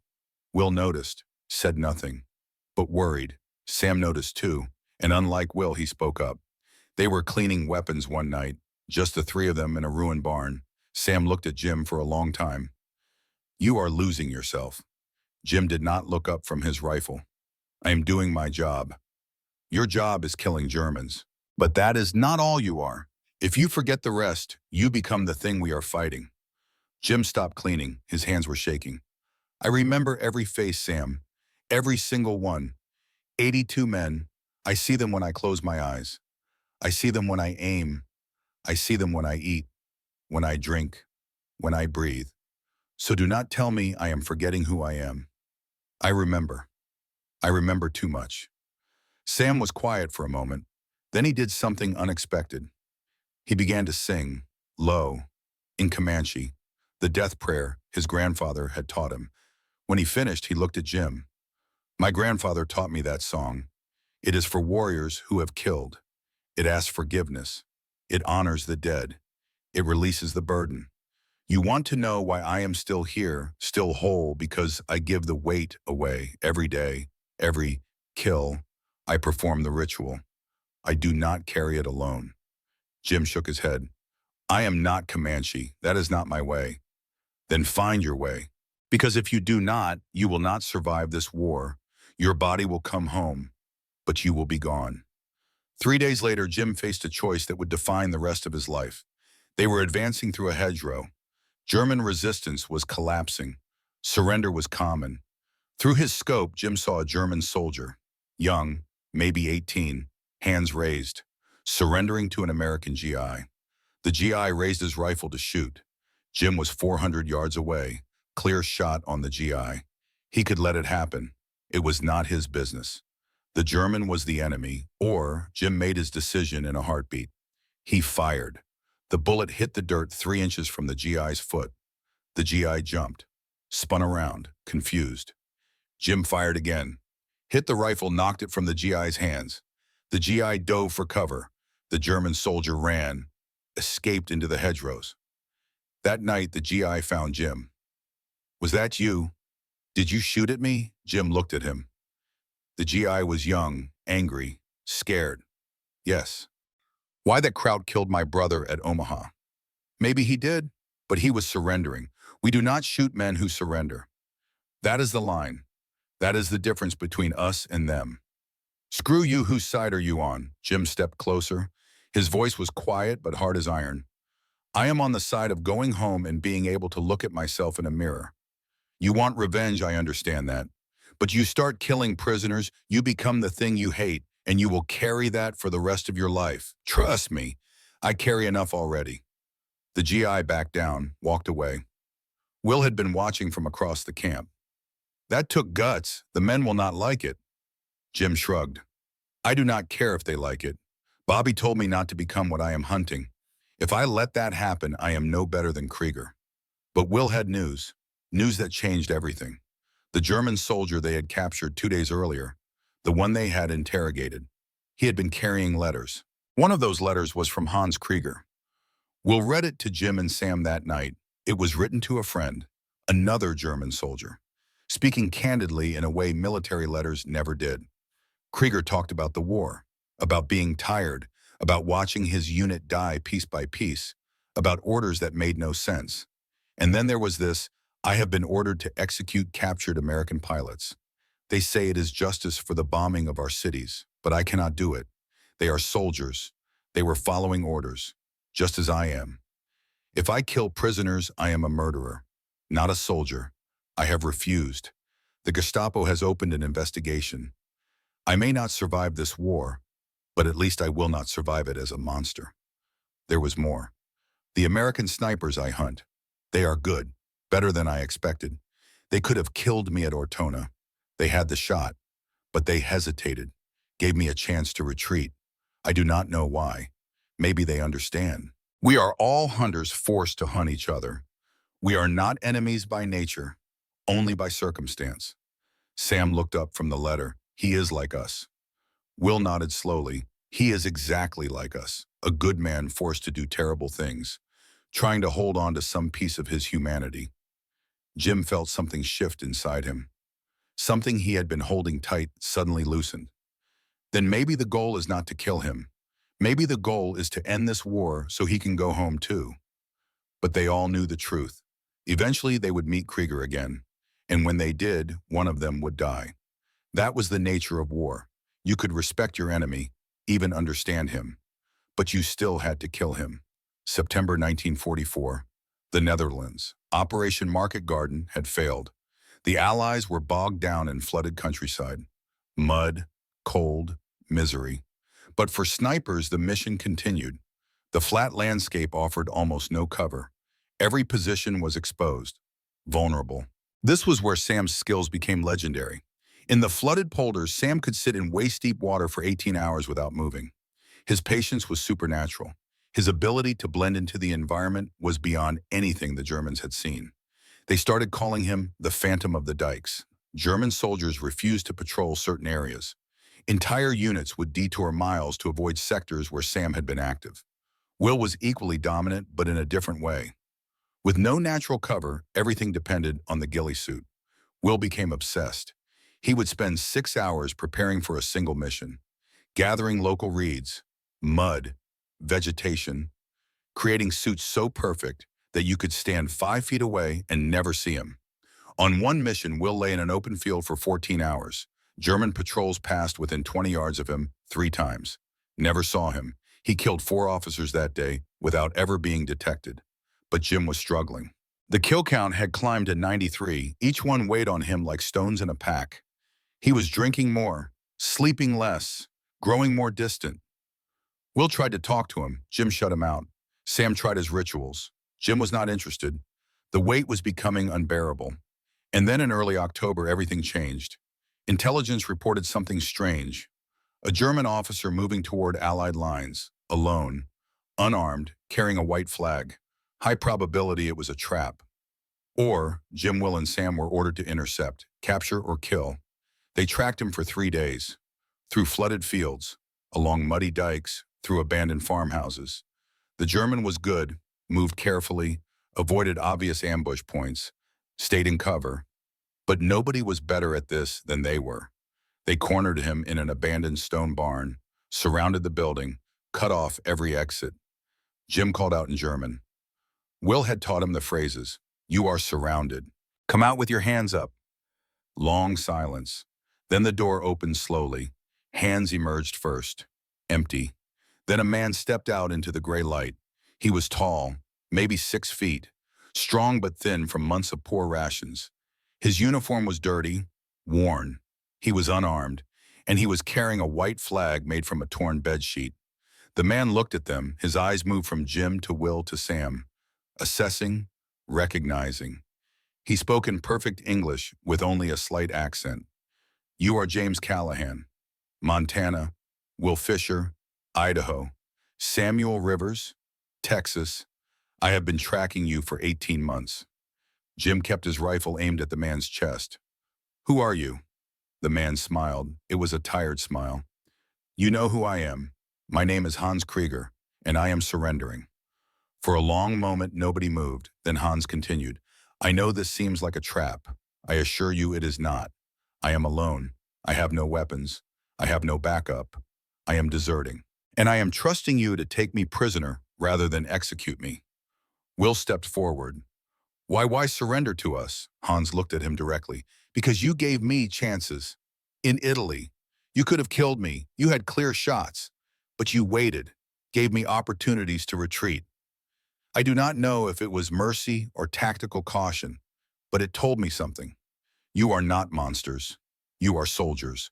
Will noticed, said nothing, but worried. Sam noticed too, and unlike Will, he spoke up. They were cleaning weapons one night, just the three of them in a ruined barn. Sam looked at Jim for a long time. "You are losing yourself." Jim did not look up from his rifle. "I am doing my job." "Your job is killing Germans. But that is not all you are. If you forget the rest, you become the thing we are fighting." Jim stopped cleaning. His hands were shaking. "I remember every face, Sam. Every single one. 82 men. I see them when I close my eyes. I see them when I aim. I see them when I eat, when I drink, when I breathe. So do not tell me I am forgetting who I am. I remember. I remember too much." Sam was quiet for a moment. Then he did something unexpected. He began to sing, low, in Comanche, the death prayer his grandfather had taught him. When he finished, he looked at Jim. "My grandfather taught me that song. It is for warriors who have killed. It asks forgiveness. It honors the dead. It releases the burden. You want to know why I am still here, still whole, because I give the weight away every day, every kill. I perform the ritual. I do not carry it alone." Jim shook his head. "I am not Comanche. That is not my way. Then find your way. Because if you do not, you will not survive this war. Your body will come home, but you will be gone. 3 days later, Jim faced a choice that would define the rest of his life. They were advancing through a hedgerow. German resistance was collapsing. Surrender was common. Through his scope, Jim saw a German soldier, young, maybe 18, hands raised, surrendering to an American GI. The GI raised his rifle to shoot. Jim was 400 yards away, clear shot on the GI. He could let it happen. It was not his business. The German was the enemy, or Jim made his decision in a heartbeat. He fired. The bullet hit the dirt 3 inches from the GI's foot. The GI jumped, spun around, confused. Jim fired again. Hit the rifle, knocked it from the GI's hands. The GI dove for cover. The German soldier ran, escaped into the hedgerows. That night, the GI found Jim. "Was that you? Did you shoot at me?" Jim looked at him. The GI was young, angry, scared. "Yes." "Why that Kraut killed my brother at Omaha?" "Maybe he did, but he was surrendering. We do not shoot men who surrender." That is the line. That is the difference between us and them. "Screw you, whose side are you on?" Jim stepped closer. His voice was quiet but hard as iron. "I am on the side of going home and being able to look at myself in a mirror. You want revenge, I understand that. But you start killing prisoners, you become the thing you hate, and you will carry that for the rest of your life. Trust me, I carry enough already." The GI backed down, walked away. Will had been watching from across the camp. "That took guts. The men will not like it." Jim shrugged. "I do not care if they like it. Bobby told me not to become what I am hunting. If I let that happen, I am no better than Krieger." But Will had news that changed everything. The German soldier they had captured 2 days earlier, the one they had interrogated. He had been carrying letters. One of those letters was from Hans Krieger. Will read it to Jim and Sam that night. It was written to a friend, another German soldier, speaking candidly in a way military letters never did. Krieger talked about the war, about being tired, about watching his unit die piece by piece, about orders that made no sense. And then there was this: "I have been ordered to execute captured American pilots. They say it is justice for the bombing of our cities, but I cannot do it. They are soldiers. They were following orders, just as I am. If I kill prisoners, I am a murderer, not a soldier. I have refused. The Gestapo has opened an investigation. I may not survive this war, but at least I will not survive it as a monster." There was more. "The American snipers I hunt, they are good, better than I expected. They could have killed me at Ortona. They had the shot, but they hesitated, gave me a chance to retreat. I do not know why. Maybe they understand. We are all hunters forced to hunt each other. We are not enemies by nature, only by circumstance." Sam looked up from the letter. "He is like us." Will nodded slowly. "He is exactly like us, a good man forced to do terrible things, trying to hold on to some piece of his humanity." Jim felt something shift inside him. Something he had been holding tight suddenly loosened. Then maybe the goal is not to kill him. Maybe the goal is to end this war so he can go home too. But they all knew the truth. Eventually they would meet Krieger again, and when they did, one of them would die. That was the nature of war. You could respect your enemy, even understand him, but you still had to kill him. September 1944, the Netherlands. Operation Market Garden had failed. The Allies were bogged down in flooded countryside. Mud, cold, misery. But for snipers, the mission continued. The flat landscape offered almost no cover. Every position was exposed, vulnerable. This was where Sam's skills became legendary. In the flooded polders, Sam could sit in waist-deep water for 18 hours without moving. His patience was supernatural. His ability to blend into the environment was beyond anything the Germans had seen. They started calling him the Phantom of the Dikes. German soldiers refused to patrol certain areas. Entire units would detour miles to avoid sectors where Sam had been active. Will was equally dominant, but in a different way. With no natural cover, everything depended on the ghillie suit. Will became obsessed. He would spend 6 hours preparing for a single mission, gathering local reeds, mud, vegetation, creating suits so perfect that you could stand 5 feet away and never see him. On one mission, Will lay in an open field for 14 hours. German patrols passed within 20 yards of him 3 times. Never saw him. He killed 4 officers that day without ever being detected. But Jim was struggling. The kill count had climbed to 93. Each one weighed on him like stones in a pack. He was drinking more, sleeping less, growing more distant. Will tried to talk to him. Jim shut him out. Sam tried his rituals. Jim was not interested. The weight was becoming unbearable. And then in early October, everything changed. Intelligence reported something strange. A German officer moving toward Allied lines, alone, unarmed, carrying a white flag. High probability it was a trap. Or Jim, Will, and Sam were ordered to intercept, capture, or kill. They tracked him for 3 days, through flooded fields, along muddy dikes, through abandoned farmhouses. The German was good, moved carefully, avoided obvious ambush points, stayed in cover. But nobody was better at this than they were. They cornered him in an abandoned stone barn, surrounded the building, cut off every exit. Jim called out in German. Will had taught him the phrases, "You are surrounded. Come out with your hands up." Long silence. Then the door opened slowly. Hands emerged first, empty. Then a man stepped out into the gray light. He was tall, maybe 6 feet, strong but thin from months of poor rations. His uniform was dirty, worn. He was unarmed, and he was carrying a white flag made from a torn bedsheet. The man looked at them. His eyes moved from Jim to Will to Sam, assessing, recognizing. He spoke in perfect English with only a slight accent. "You are James Callahan, Montana, Will Fisher, Idaho, Samuel Rivers, Texas. I have been tracking you for 18 months. Jim kept his rifle aimed at the man's chest. "Who are you?" The man smiled. It was a tired smile. "You know who I am. My name is Hans Krieger, and I am surrendering." For a long moment, nobody moved. Then Hans continued. "I know this seems like a trap. I assure you it is not. I am alone. I have no weapons. I have no backup. I am deserting. And I am trusting you to take me prisoner rather than execute me." Will stepped forward. Why surrender to us?" Hans looked at him directly. "Because you gave me chances. In Italy. You could have killed me. You had clear shots. But you waited, gave me opportunities to retreat. I do not know if it was mercy or tactical caution, but it told me something. You are not monsters. You are soldiers.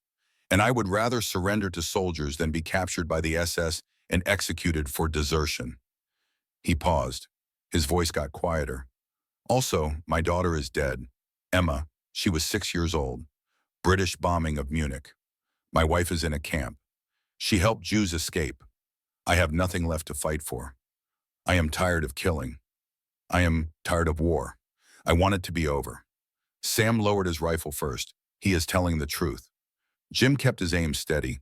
And I would rather surrender to soldiers than be captured by the SS and executed for desertion." He paused. His voice got quieter. "Also, my daughter is dead. Emma, she was 6 years old. British bombing of Munich. My wife is in a camp. She helped Jews escape. I have nothing left to fight for. I am tired of killing. I am tired of war. I want it to be over." Sam lowered his rifle first. "He is telling the truth." Jim kept his aim steady.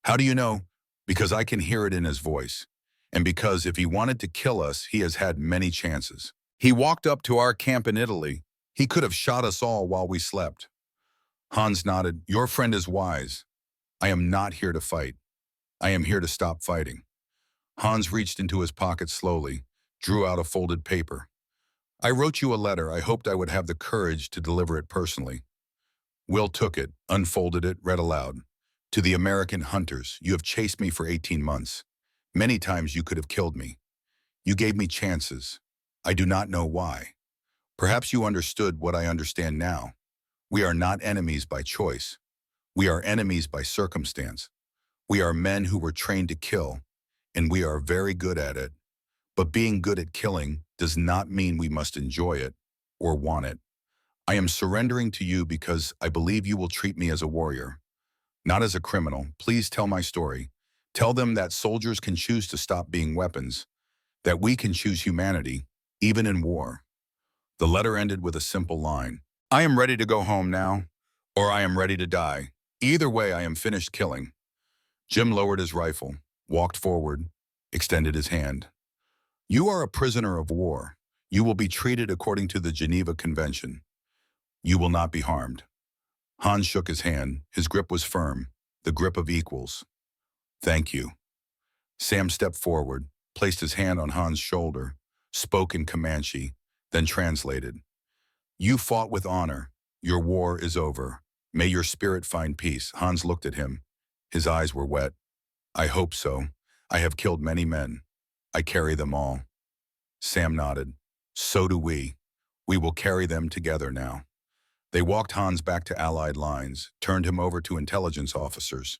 "How do you know?" "Because I can hear it in his voice. And because if he wanted to kill us, he has had many chances. He walked up to our camp in Italy. He could have shot us all while we slept." Hans nodded. "Your friend is wise. I am not here to fight. I am here to stop fighting." Hans reached into his pocket slowly, drew out a folded paper. "I wrote you a letter. I hoped I would have the courage to deliver it personally." Will took it, unfolded it, read aloud. "To the American hunters, you have chased me for 18 months. Many times you could have killed me. You gave me chances. I do not know why. Perhaps you understood what I understand now. We are not enemies by choice. We are enemies by circumstance. We are men who were trained to kill, and we are very good at it. But being good at killing does not mean we must enjoy it or want it. I am surrendering to you because I believe you will treat me as a warrior, not as a criminal. Please tell my story. Tell them that soldiers can choose to stop being weapons, that we can choose humanity, even in war." The letter ended with a simple line. "I am ready to go home now, or I am ready to die. Either way, I am finished killing." Jim lowered his rifle, walked forward, extended his hand. "You are a prisoner of war. You will be treated according to the Geneva Convention. You will not be harmed." Hans shook his hand. His grip was firm, the grip of equals. "Thank you." Sam stepped forward, placed his hand on Hans' shoulder. spoke in Comanche, then translated. You fought with honor. Your war is over. May your spirit find peace. Hans looked at him. His eyes were wet. I hope so. I have killed many men. I carry them all. Sam nodded. So do we. We will carry them together now. They walked Hans back to Allied lines, turned him over to intelligence officers.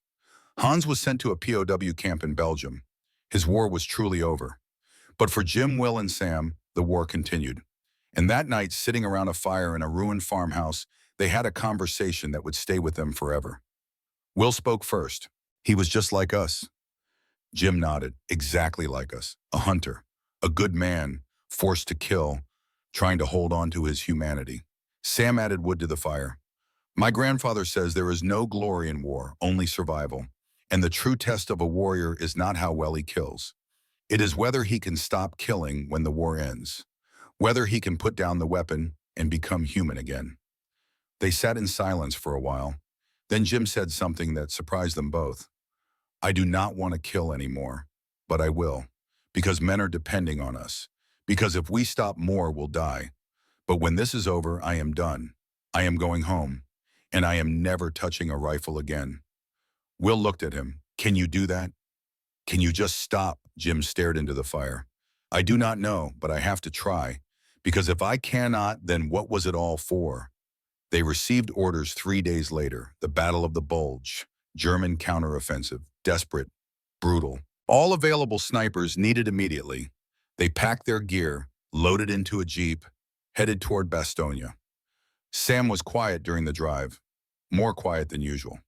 Hans was sent to a POW camp in Belgium. His war was truly over. But for Jim, Will, and Sam, the war continued. And that night, sitting around a fire in a ruined farmhouse, they had a conversation that would stay with them forever. Will spoke first. He was just like us. Jim nodded, exactly like us. A hunter, a good man, forced to kill, trying to hold on to his humanity. Sam added wood to the fire. My grandfather says there is no glory in war, only survival. And the true test of a warrior is not how well he kills. It is whether he can stop killing when the war ends. Whether he can put down the weapon and become human again. They sat in silence for a while. Then Jim said something that surprised them both. I do not want to kill anymore, but I will, because men are depending on us. Because if we stop, more will die. But when this is over, I am done. I am going home, and I am never touching a rifle again. Will looked at him. Can you do that? Can you just stop? Jim stared into the fire. I do not know, but I have to try. Because if I cannot, then what was it all for? They received orders 3 days later, the Battle of the Bulge, German counteroffensive, desperate, brutal. All available snipers needed immediately. They packed their gear, loaded into a jeep, headed toward Bastogne. Sam was quiet during the drive, more quiet than usual.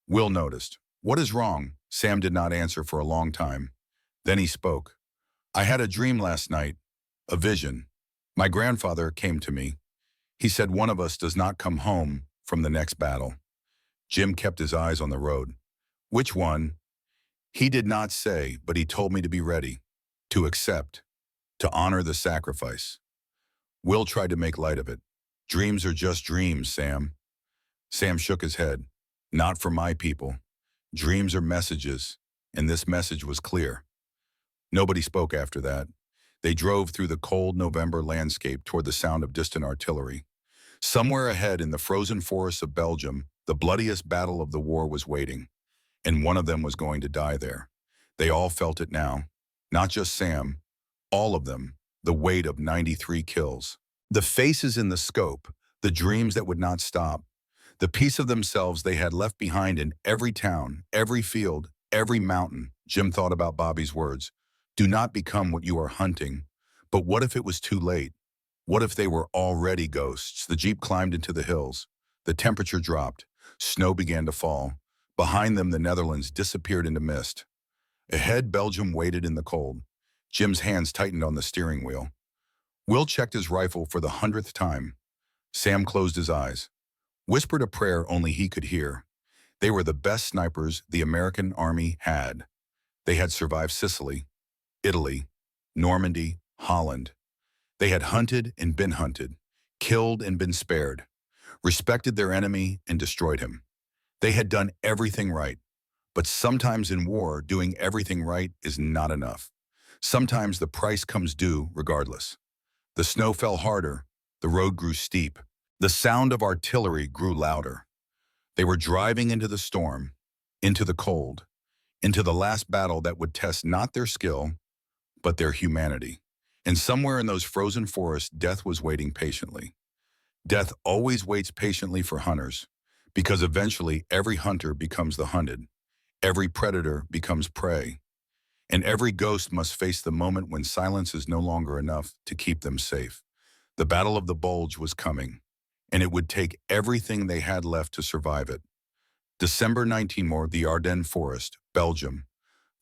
Will noticed. What is wrong? Sam did not answer for a long time. Then he spoke. I had a dream last night, a vision. My grandfather came to me. He said one of us does not come home from the next battle. Jim kept his eyes on the road. Which one? He did not say, but he told me to be ready, to accept, to honor the sacrifice. Will tried to make light of it. Dreams are just dreams, Sam. Sam shook his head. Not for my people. Dreams are messages, and this message was clear. Nobody spoke after that. They drove through the cold November landscape toward the sound of distant artillery. Somewhere ahead in the frozen forests of Belgium, the bloodiest battle of the war was waiting, and one of them was going to die there. They all felt it now. Not just Sam, all of them, the weight of 93 kills. The faces in the scope, the dreams that would not stop, the piece of themselves they had left behind in every town, every field, every mountain. Jim thought about Bobby's words. Do not become what you are hunting. But what if it was too late? What if they were already ghosts? The jeep climbed into the hills. The temperature dropped. Snow began to fall. Behind them, the Netherlands disappeared into mist. Ahead, Belgium waited in the cold. Jim's hands tightened on the steering wheel. Will checked his rifle for the 100th time. Sam closed his eyes, whispered a prayer only he could hear. They were the best snipers the American army had. They had survived Sicily, Italy, Normandy, Holland. They had hunted and been hunted, killed and been spared, respected their enemy and destroyed him. They had done everything right. But sometimes in war, doing everything right is not enough. Sometimes the price comes due regardless. The snow fell harder. The road grew steep. The sound of artillery grew louder. They were driving into the storm, into the cold, into the last battle that would test not their skill, but their humanity. And somewhere in those frozen forests, death was waiting patiently. Death always waits patiently for hunters, because eventually every hunter becomes the hunted. Every predator becomes prey. And every ghost must face the moment when silence is no longer enough to keep them safe. The Battle of the Bulge was coming, and it would take everything they had left to survive it. December 19, the Ardennes Forest, Belgium.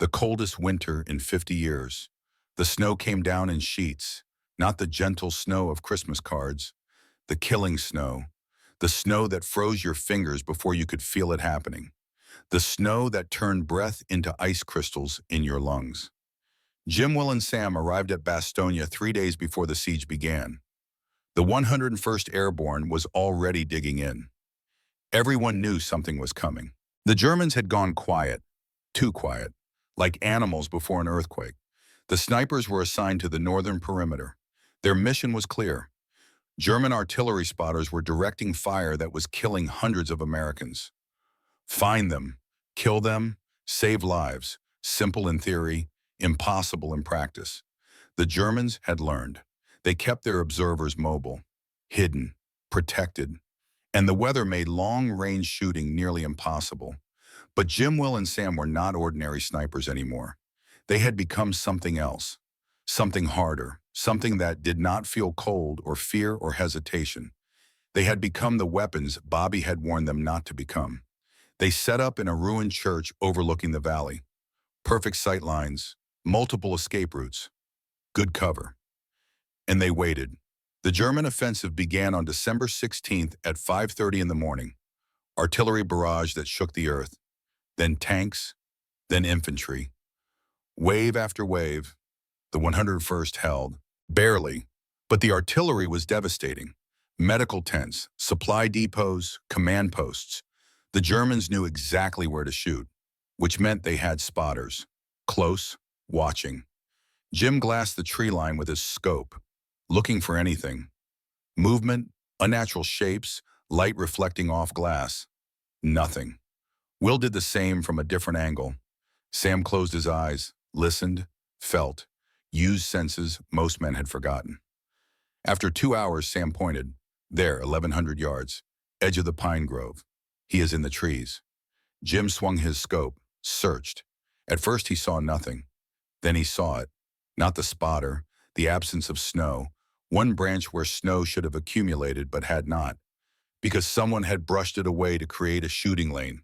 The coldest winter in 50 years. The snow came down in sheets, not the gentle snow of Christmas cards. The killing snow. The snow that froze your fingers before you could feel it happening. The snow that turned breath into ice crystals in your lungs. Jim, Will, and Sam arrived at Bastogne 3 days before the siege began. The 101st Airborne was already digging in. Everyone knew something was coming. The Germans had gone quiet, too quiet, like animals before an earthquake. The snipers were assigned to the northern perimeter. Their mission was clear. German artillery spotters were directing fire that was killing hundreds of Americans. Find them, kill them, save lives. Simple in theory, impossible in practice. The Germans had learned. They kept their observers mobile, hidden, protected, and the weather made long-range shooting nearly impossible. But Jim, Will, and Sam were not ordinary snipers anymore. They had become something else, something harder, something that did not feel cold or fear or hesitation. They had become the weapons Bobby had warned them not to become. They set up in a ruined church overlooking the valley. Perfect sight lines, multiple escape routes, good cover. And they waited. The German offensive began on December 16th at 5:30 in the morning. Artillery barrage that shook the earth. Then tanks, then infantry. Wave after wave, the 101st held. Barely, but the artillery was devastating. Medical tents, supply depots, command posts. The Germans knew exactly where to shoot, which meant they had spotters. Close, watching. Jim glassed the tree line with his scope, looking for anything. Movement, unnatural shapes, light reflecting off glass. Nothing. Will did the same from a different angle. Sam closed his eyes, listened, felt, used senses most men had forgotten. After 2 hours, Sam pointed. There, 1,100 yards, edge of the pine grove. He is in the trees. Jim swung his scope, searched. At first he saw nothing. Then he saw it. Not the spotter, the absence of snow, one branch where snow should have accumulated but had not, because someone had brushed it away to create a shooting lane.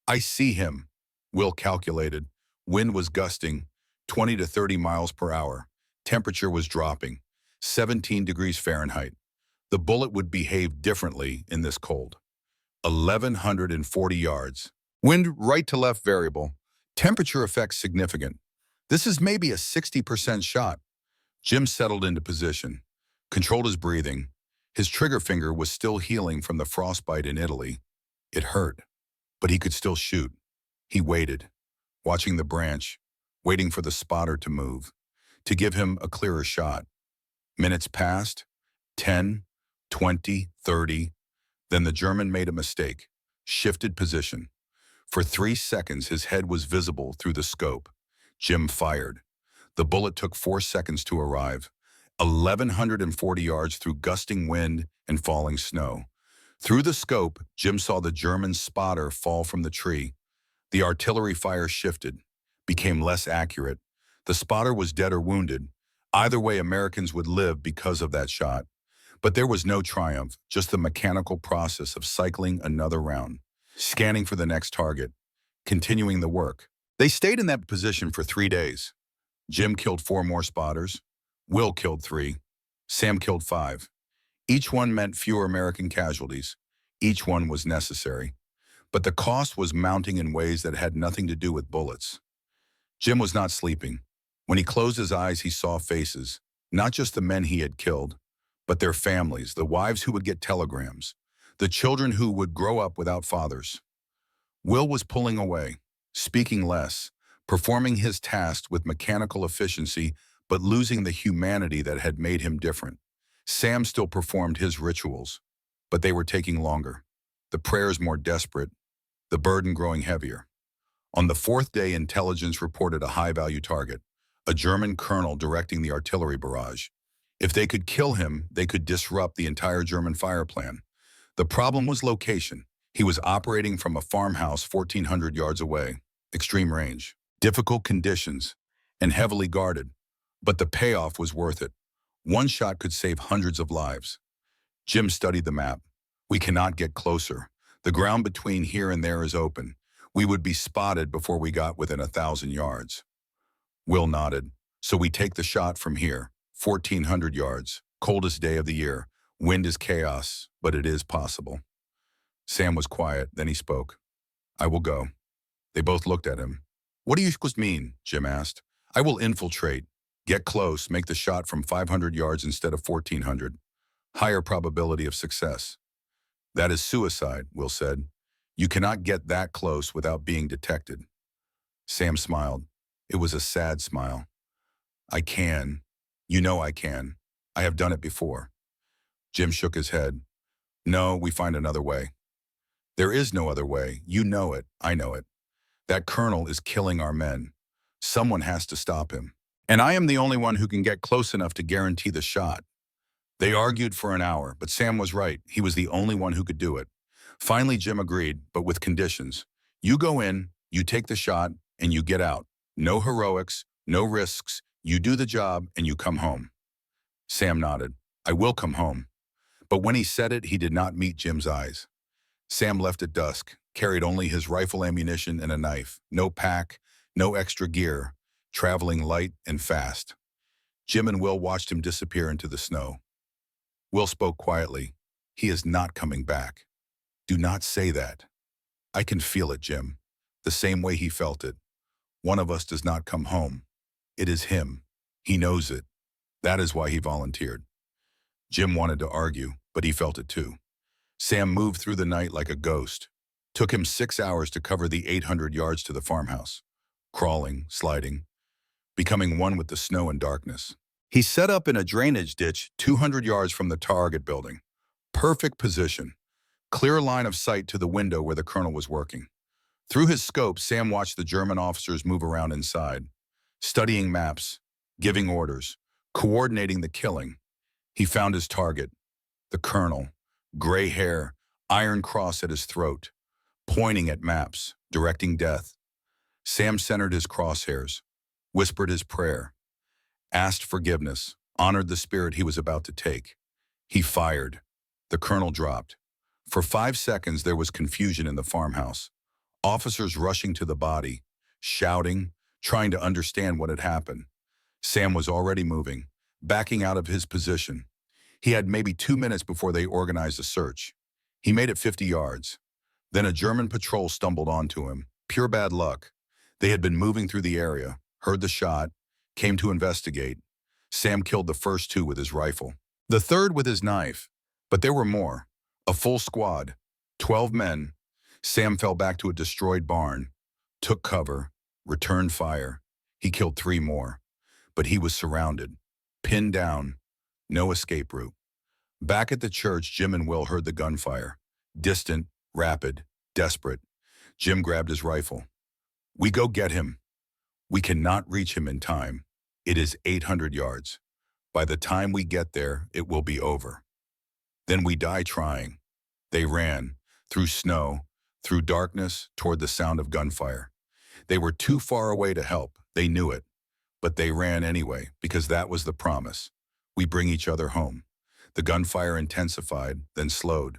I see him, Will calculated. Wind was gusting, 20 to 30 miles per hour. Temperature was dropping, 17 degrees Fahrenheit. The bullet would behave differently in this cold. 1,140 yards. Wind right to left variable. Temperature effects significant. This is maybe a 60% shot. Jim settled into position, controlled his breathing. His trigger finger was still healing from the frostbite in Italy. It hurt, but he could still shoot. He waited, watching the branch, waiting for the spotter to move, to give him a clearer shot. Minutes passed, 10, 20, 30. Then the German made a mistake, shifted position. For 3 seconds, his head was visible through the scope. Jim fired. The bullet took 4 seconds to arrive. 1,140 yards through gusting wind and falling snow. Through the scope, Jim saw the German spotter fall from the tree. The artillery fire shifted, became less accurate. The spotter was dead or wounded. Either way, Americans would live because of that shot. But there was no triumph, just the mechanical process of cycling another round, scanning for the next target, continuing the work. They stayed in that position for 3 days. Jim killed 4 more spotters. Will killed 3. Sam killed 5. Each one meant fewer American casualties. Each one was necessary. But the cost was mounting in ways that had nothing to do with bullets. Jim was not sleeping. When he closed his eyes, he saw faces, not just the men he had killed, but their families, the wives who would get telegrams, the children who would grow up without fathers. Will was pulling away, speaking less, performing his task with mechanical efficiency, but losing the humanity that had made him different. Sam still performed his rituals, but they were taking longer, the prayers more desperate, the burden growing heavier. On the 4th day, intelligence reported a high-value target, a German colonel directing the artillery barrage. If they could kill him, they could disrupt the entire German fire plan. The problem was location. He was operating from a farmhouse 1,400 yards away, extreme range, difficult conditions, and heavily guarded. But the payoff was worth it. One shot could save hundreds of lives. Jim studied the map. We cannot get closer. The ground between here and there is open. We would be spotted before we got within 1,000 yards. Will nodded. So we take the shot from here, 1,400 yards, coldest day of the year. Wind is chaos, but it is possible. Sam was quiet, then he spoke. I will go. They both looked at him. What do you mean? Jim asked. I will infiltrate. Get close, make the shot from 500 yards instead of 1,400. Higher probability of success. That is suicide, Will said. You cannot get that close without being detected. Sam smiled. It was a sad smile. I can. You know I can. I have done it before. Jim shook his head. No, we find another way. There is no other way. You know it. I know it. That colonel is killing our men. Someone has to stop him. And I am the only one who can get close enough to guarantee the shot. They argued for an hour, but Sam was right. He was the only one who could do it. Finally, Jim agreed, but with conditions. You go in, you take the shot, and you get out. No heroics, no risks. You do the job, and you come home. Sam nodded. I will come home. But when he said it, he did not meet Jim's eyes. Sam left at dusk, carried only his rifle ammunition and a knife. No pack, no extra gear, traveling light and fast. Jim and Will watched him disappear into the snow. Will spoke quietly. He is not coming back. Do not say that. I can feel it, Jim. The same way he felt it. One of us does not come home. It is him. He knows it. That is why he volunteered. Jim wanted to argue, but he felt it too. Sam moved through the night like a ghost. Took him 6 hours to cover the 800 yards to the farmhouse. Crawling, sliding, becoming one with the snow and darkness. He set up in a drainage ditch 200 yards from the target building. Perfect position. Clear line of sight to the window where the colonel was working. Through his scope, Sam watched the German officers move around inside, studying maps, giving orders, coordinating the killing. He found his target, the colonel, gray hair, iron cross at his throat, pointing at maps, directing death. Sam centered his crosshairs, whispered his prayer, asked forgiveness, honored the spirit he was about to take. He fired. The colonel dropped. For 5 seconds, there was confusion in the farmhouse. Officers rushing to the body, shouting, trying to understand what had happened. Sam was already moving, backing out of his position. He had maybe 2 minutes before they organized a search. He made it 50 yards. Then a German patrol stumbled onto him. Pure bad luck. They had been moving through the area, heard the shot, came to investigate. Sam killed the first 2 with his rifle. The third with his knife. But there were more. A full squad. 12 men. Sam fell back to a destroyed barn, took cover, returned fire. He killed 3 more. But he was surrounded, pinned down, no escape route. Back at the church, Jim and Will heard the gunfire. Distant, rapid, desperate. Jim grabbed his rifle. We go get him. We cannot reach him in time. It is 800 yards. By the time we get there, it will be over. Then we die trying. They ran, through snow, through darkness, toward the sound of gunfire. They were too far away to help. They knew it. But they ran anyway, because that was the promise. We bring each other home. The gunfire intensified, then slowed,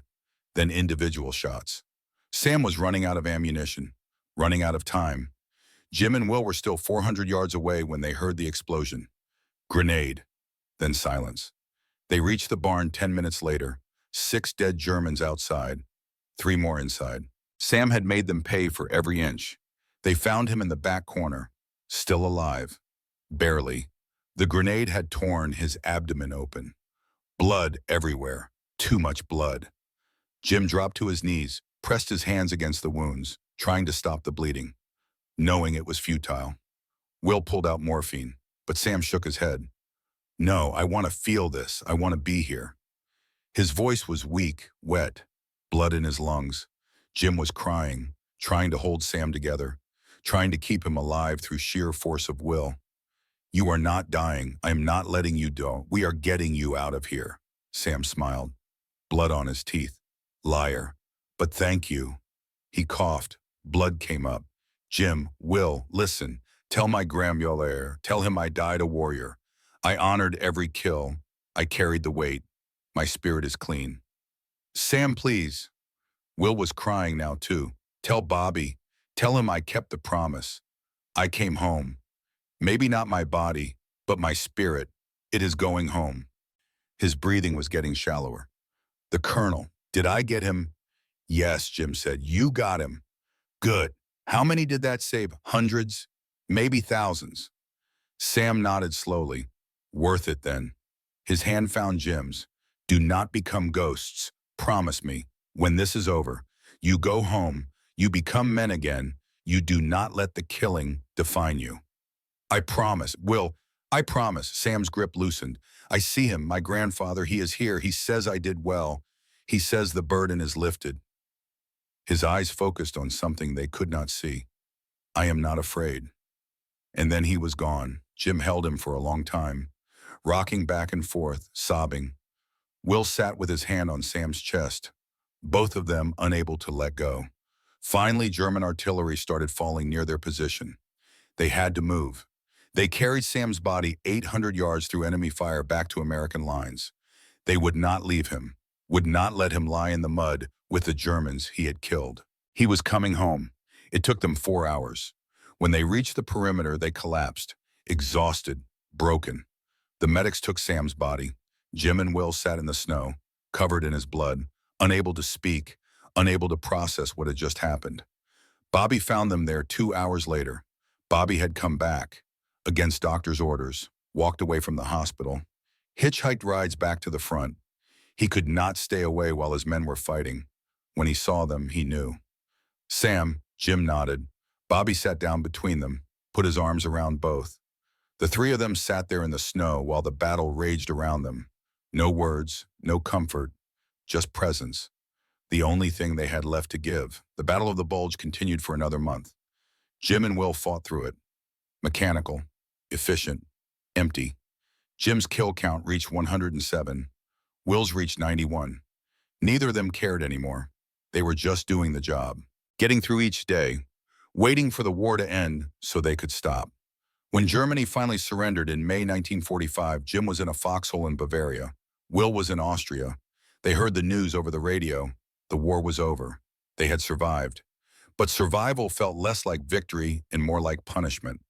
then individual shots. Sam was running out of ammunition, running out of time. Jim and Will were still 400 yards away when they heard the explosion. Grenade, then silence. They reached the barn 10 minutes later, 6 dead Germans outside, 3 more inside. Sam had made them pay for every inch. They found him in the back corner, still alive. Barely. The grenade had torn his abdomen open. Blood everywhere. Too much blood. Jim dropped to his knees, pressed his hands against the wounds, trying to stop the bleeding, knowing it was futile. Will pulled out morphine, but Sam shook his head. No, I want to feel this. I want to be here. His voice was weak, wet, blood in his lungs. Jim was crying, trying to hold Sam together, trying to keep him alive through sheer force of will. You are not dying. I am not letting you die. We are getting you out of here. Sam smiled, blood on his teeth. Liar. But thank you. He coughed. Blood came up. Jim, Will, listen. Tell my grandmother. Tell him I died a warrior. I honored every kill. I carried the weight. My spirit is clean. Sam, please. Will was crying now too. Tell Bobby. Tell him I kept the promise. I came home. Maybe not my body, but my spirit. It is going home. His breathing was getting shallower. The colonel. Did I get him? Yes, Jim said. You got him. Good. How many did that save? Hundreds? Maybe thousands. Sam nodded slowly. Worth it then. His hand found Jim's. Do not become ghosts. Promise me. When this is over, you go home. You become men again. You do not let the killing define you. I promise. Will, I promise. Sam's grip loosened. I see him, my grandfather. He is here. He says I did well. He says the burden is lifted. His eyes focused on something they could not see. I am not afraid. And then he was gone. Jim held him for a long time, rocking back and forth, sobbing. Will sat with his hand on Sam's chest, both of them unable to let go. Finally, German artillery started falling near their position. They had to move. They carried Sam's body 800 yards through enemy fire back to American lines. They would not leave him, would not let him lie in the mud with the Germans he had killed. He was coming home. It took them 4 hours. When they reached the perimeter, they collapsed, exhausted, broken. The medics took Sam's body. Jim and Will sat in the snow, covered in his blood, unable to speak, unable to process what had just happened. Bobby found them there 2 hours later. Bobby had come back, against doctor's orders, walked away from the hospital, hitchhiked rides back to the front. He could not stay away while his men were fighting. When he saw them, he knew. Sam, Jim nodded. Bobby sat down between them, put his arms around both. The three of them sat there in the snow while the battle raged around them. No words, no comfort, just presence. The only thing they had left to give. The Battle of the Bulge continued for another month. Jim and Will fought through it. Mechanical, efficient, empty. Jim's kill count reached 107. Will's reached 91. Neither of them cared anymore. They were just doing the job, getting through each day, waiting for the war to end so they could stop. When Germany finally surrendered in May 1945, Jim was in a foxhole in Bavaria. Will was in Austria. They heard the news over the radio. The war was over. They had survived. But survival felt less like victory and more like punishment.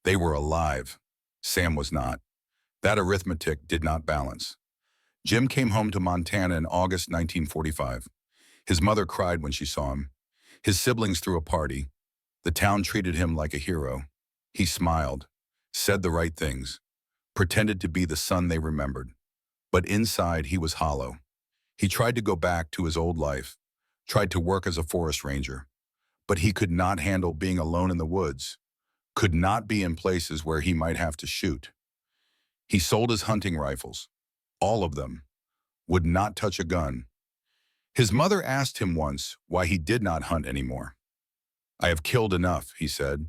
They were alive. Sam was not. That arithmetic did not balance. Jim came home to Montana in August 1945. His mother cried when she saw him. His siblings threw a party. The town treated him like a hero. He smiled, said the right things, pretended to be the son they remembered. But inside, he was hollow. He tried to go back to his old life, tried to work as a forest ranger. But he could not handle being alone in the woods, could not be in places where he might have to shoot. He sold his hunting rifles, all of them, would not touch a gun. His mother asked him once why he did not hunt anymore. I have killed enough, he said.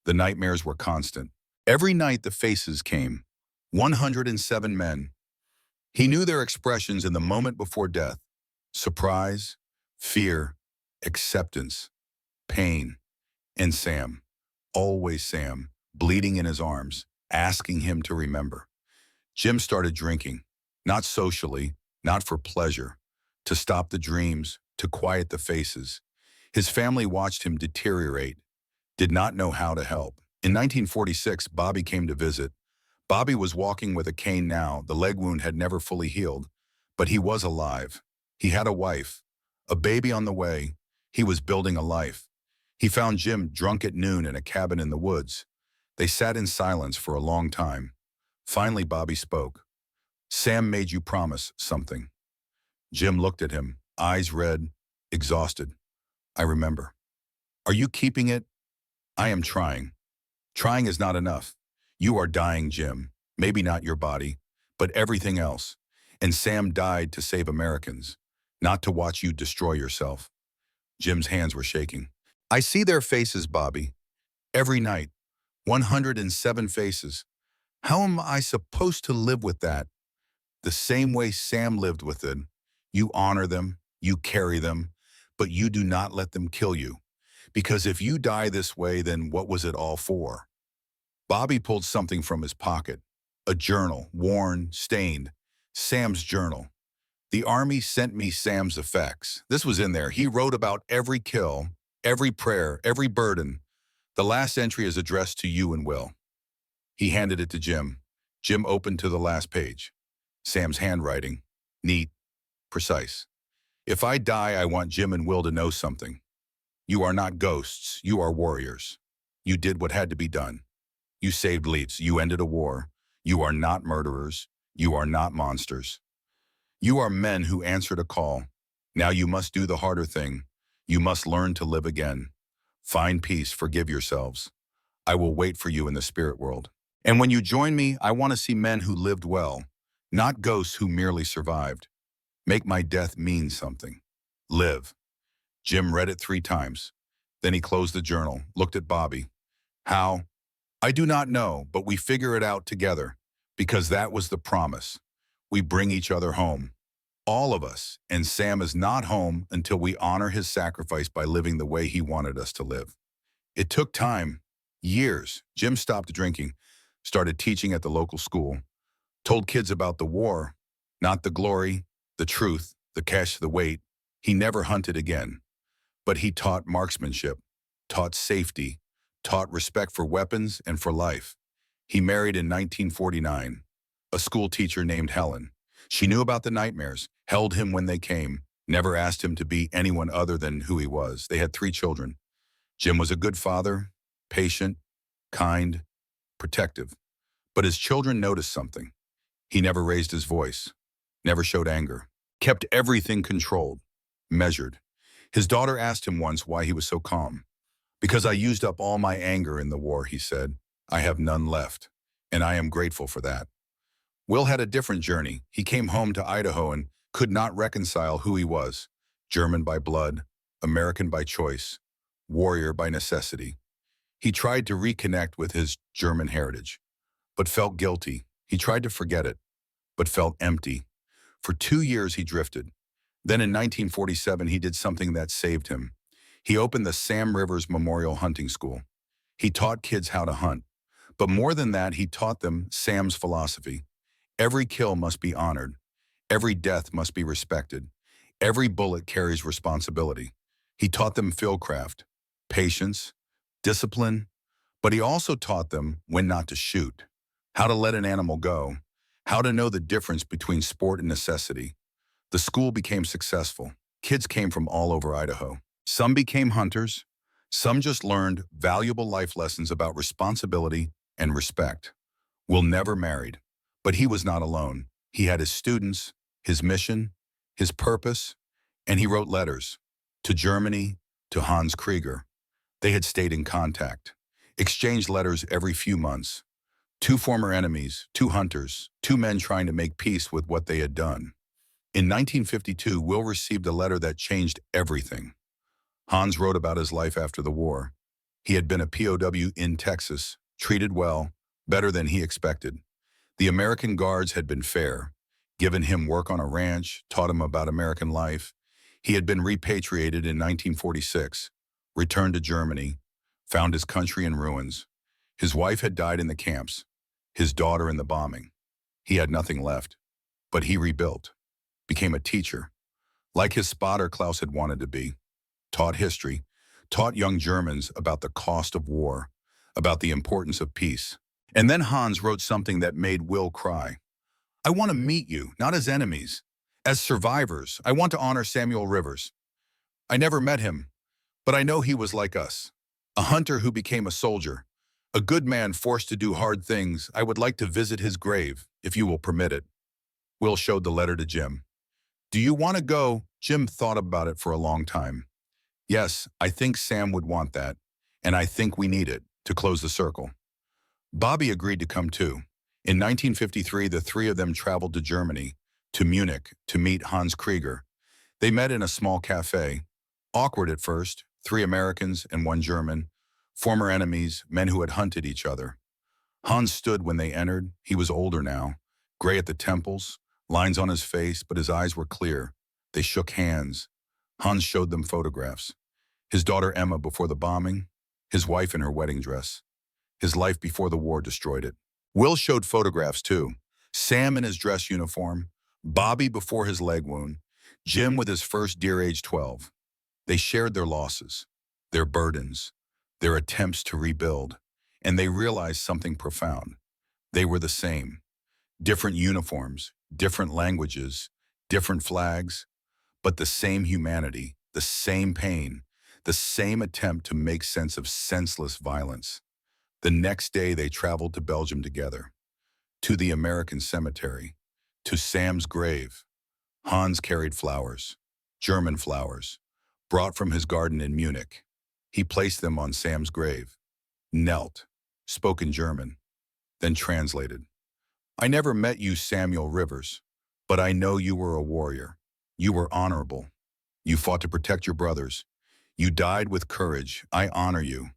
The nightmares were constant. Every night the faces came, 107 men. He knew their expressions in the moment before death: surprise, fear, acceptance, pain. And Sam, always Sam, bleeding in his arms, asking him to remember. Jim started drinking, not socially, not for pleasure, to stop the dreams, to quiet the faces. His family watched him deteriorate, did not know how to help. In 1946, Bobby came to visit. Bobby was walking with a cane now. The leg wound had never fully healed, but he was alive. He had a wife, a baby on the way. He was building a life. He found Jim drunk at noon in a cabin in the woods. They sat in silence for a long time. Finally, Bobby spoke. Sam made you promise something. Jim looked at him, eyes red, exhausted. I remember. Are you keeping it? I am trying. Trying is not enough. You are dying, Jim. Maybe not your body, but everything else. And Sam died to save Americans, not to watch you destroy yourself. Jim's hands were shaking. I see their faces, Bobby. Every night. 107 faces. How am I supposed to live with that? The same way Sam lived with it. You honor them, you carry them, but you do not let them kill you. Because if you die this way, then what was it all for? Bobby pulled something from his pocket. A journal, worn, stained. Sam's journal. The Army sent me Sam's effects. This was in there. He wrote about every kill, every prayer, every burden. The last entry is addressed to you and Will. He handed it to Jim. Jim opened to the last page. Sam's handwriting. Neat. Precise. If I die, I want Jim and Will to know something. You are not ghosts. You are warriors. You did what had to be done. You saved Leeds. You ended a war. You are not murderers. You are not monsters. You are men who answered a call. Now you must do the harder thing. You must learn to live again. Find peace. Forgive yourselves. I will wait for you in the spirit world. And when you join me, I want to see men who lived well, not ghosts who merely survived. Make my death mean something. Live. Jim read it 3 times. Then he closed the journal, looked at Bobby. How? I do not know, but we figure it out together, because that was the promise. We bring each other home. All of us, and Sam is not home until we honor his sacrifice by living the way he wanted us to live. It took time, years. Jim stopped drinking, started teaching at the local school, told kids about the war, not the glory, the truth, the cash, the weight. He never hunted again. But he taught marksmanship, taught safety, taught respect for weapons and for life. He married in 1949, a school teacher named Helen. She knew about the nightmares, held him when they came, never asked him to be anyone other than who he was. They had 3 children. Jim was a good father, patient, kind, protective. But his children noticed something. He never raised his voice, never showed anger, kept everything controlled, measured. His daughter asked him once why he was so calm. Because I used up all my anger in the war, he said. I have none left, and I am grateful for that. Will had a different journey. He came home to Idaho and could not reconcile who he was. German by blood, American by choice, warrior by necessity. He tried to reconnect with his German heritage, but felt guilty. He tried to forget it, but felt empty. For 2 years he drifted. Then in 1947 he did something that saved him. He opened the Sam Rivers Memorial Hunting School. He taught kids how to hunt. But more than that, he taught them Sam's philosophy. Every kill must be honored. Every death must be respected. Every bullet carries responsibility. He taught them fieldcraft, patience, discipline, but he also taught them when not to shoot, how to let an animal go, how to know the difference between sport and necessity. The school became successful. Kids came from all over Idaho. Some became hunters. Some just learned valuable life lessons about responsibility and respect. Will never married, but he was not alone. He had his students, his mission, his purpose, and he wrote letters to Germany, to Hans Krieger. They had stayed in contact, exchanged letters every few months. 2 former enemies, 2 hunters, 2 men trying to make peace with what they had done. In 1952, Will received a letter that changed everything. Hans wrote about his life after the war. He had been a POW in Texas, treated well, better than he expected. The American guards had been fair, given him work on a ranch, taught him about American life. He had been repatriated in 1946, returned to Germany, found his country in ruins. His wife had died in the camps, his daughter in the bombing. He had nothing left, but he rebuilt, became a teacher, like his spotter Klaus had wanted to be, taught history, taught young Germans about the cost of war, about the importance of peace. And then Hans wrote something that made Will cry. I want to meet you, not as enemies, as survivors. I want to honor Samuel Rivers. I never met him, but I know he was like us, a hunter who became a soldier, a good man forced to do hard things. I would like to visit his grave, if you will permit it. Will showed the letter to Jim. Do you want to go? Jim thought about it for a long time. Yes, I think Sam would want that, and I think we need it to close the circle. Bobby agreed to come too. In 1953, the 3 of them traveled to Germany, to Munich, to meet Hans Krieger. They met in a small cafe. Awkward at first, 3 Americans and 1 German, former enemies, men who had hunted each other. Hans stood when they entered. He was older now, gray at the temples, lines on his face, but his eyes were clear. They shook hands. Hans showed them photographs. His daughter Emma before the bombing, his wife in her wedding dress. His life before the war destroyed it. Will showed photographs too. Sam in his dress uniform, Bobby before his leg wound, Jim with his first deer age 12. They shared their losses, their burdens, their attempts to rebuild, and they realized something profound. They were the same. Different uniforms, different languages, different flags, but the same humanity, the same pain, the same attempt to make sense of senseless violence. The next day they traveled to Belgium together, to the American cemetery, to Sam's grave. Hans carried flowers, German flowers, brought from his garden in Munich. He placed them on Sam's grave, knelt, spoke in German. then translated. I never met you, Samuel Rivers, but I know you were a warrior. You were honorable. You fought to protect your brothers. You died with courage. I honor you.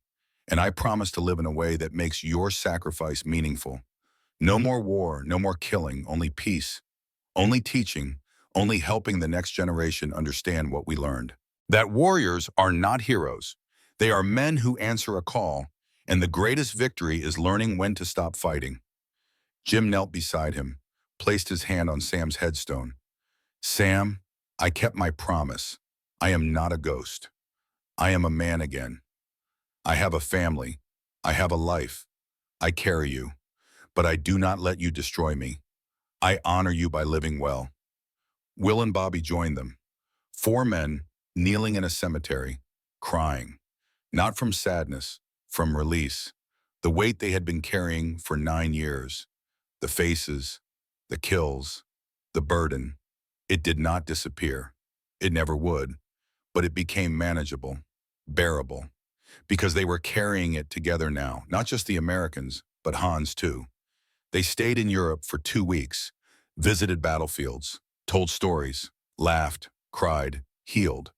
And I promise to live in a way that makes your sacrifice meaningful. No more war, no more killing, only peace, only teaching, only helping the next generation understand what we learned. That warriors are not heroes. They are men who answer a call, and the greatest victory is learning when to stop fighting. Jim knelt beside him, placed his hand on Sam's headstone. Sam, I kept my promise. I am not a ghost. I am a man again. I have a family. I have a life. I carry you. But I do not let you destroy me. I honor you by living well. Will and Bobby joined them. 4 men kneeling in a cemetery, crying. Not from sadness, from release. The weight they had been carrying for 9 years. The faces, the kills, the burden. It did not disappear. It never would. But it became manageable, bearable. Because they were carrying it together now. Not just the Americans, but Hans too. They stayed in Europe for 2 weeks, visited battlefields, told stories, laughed, cried, healed.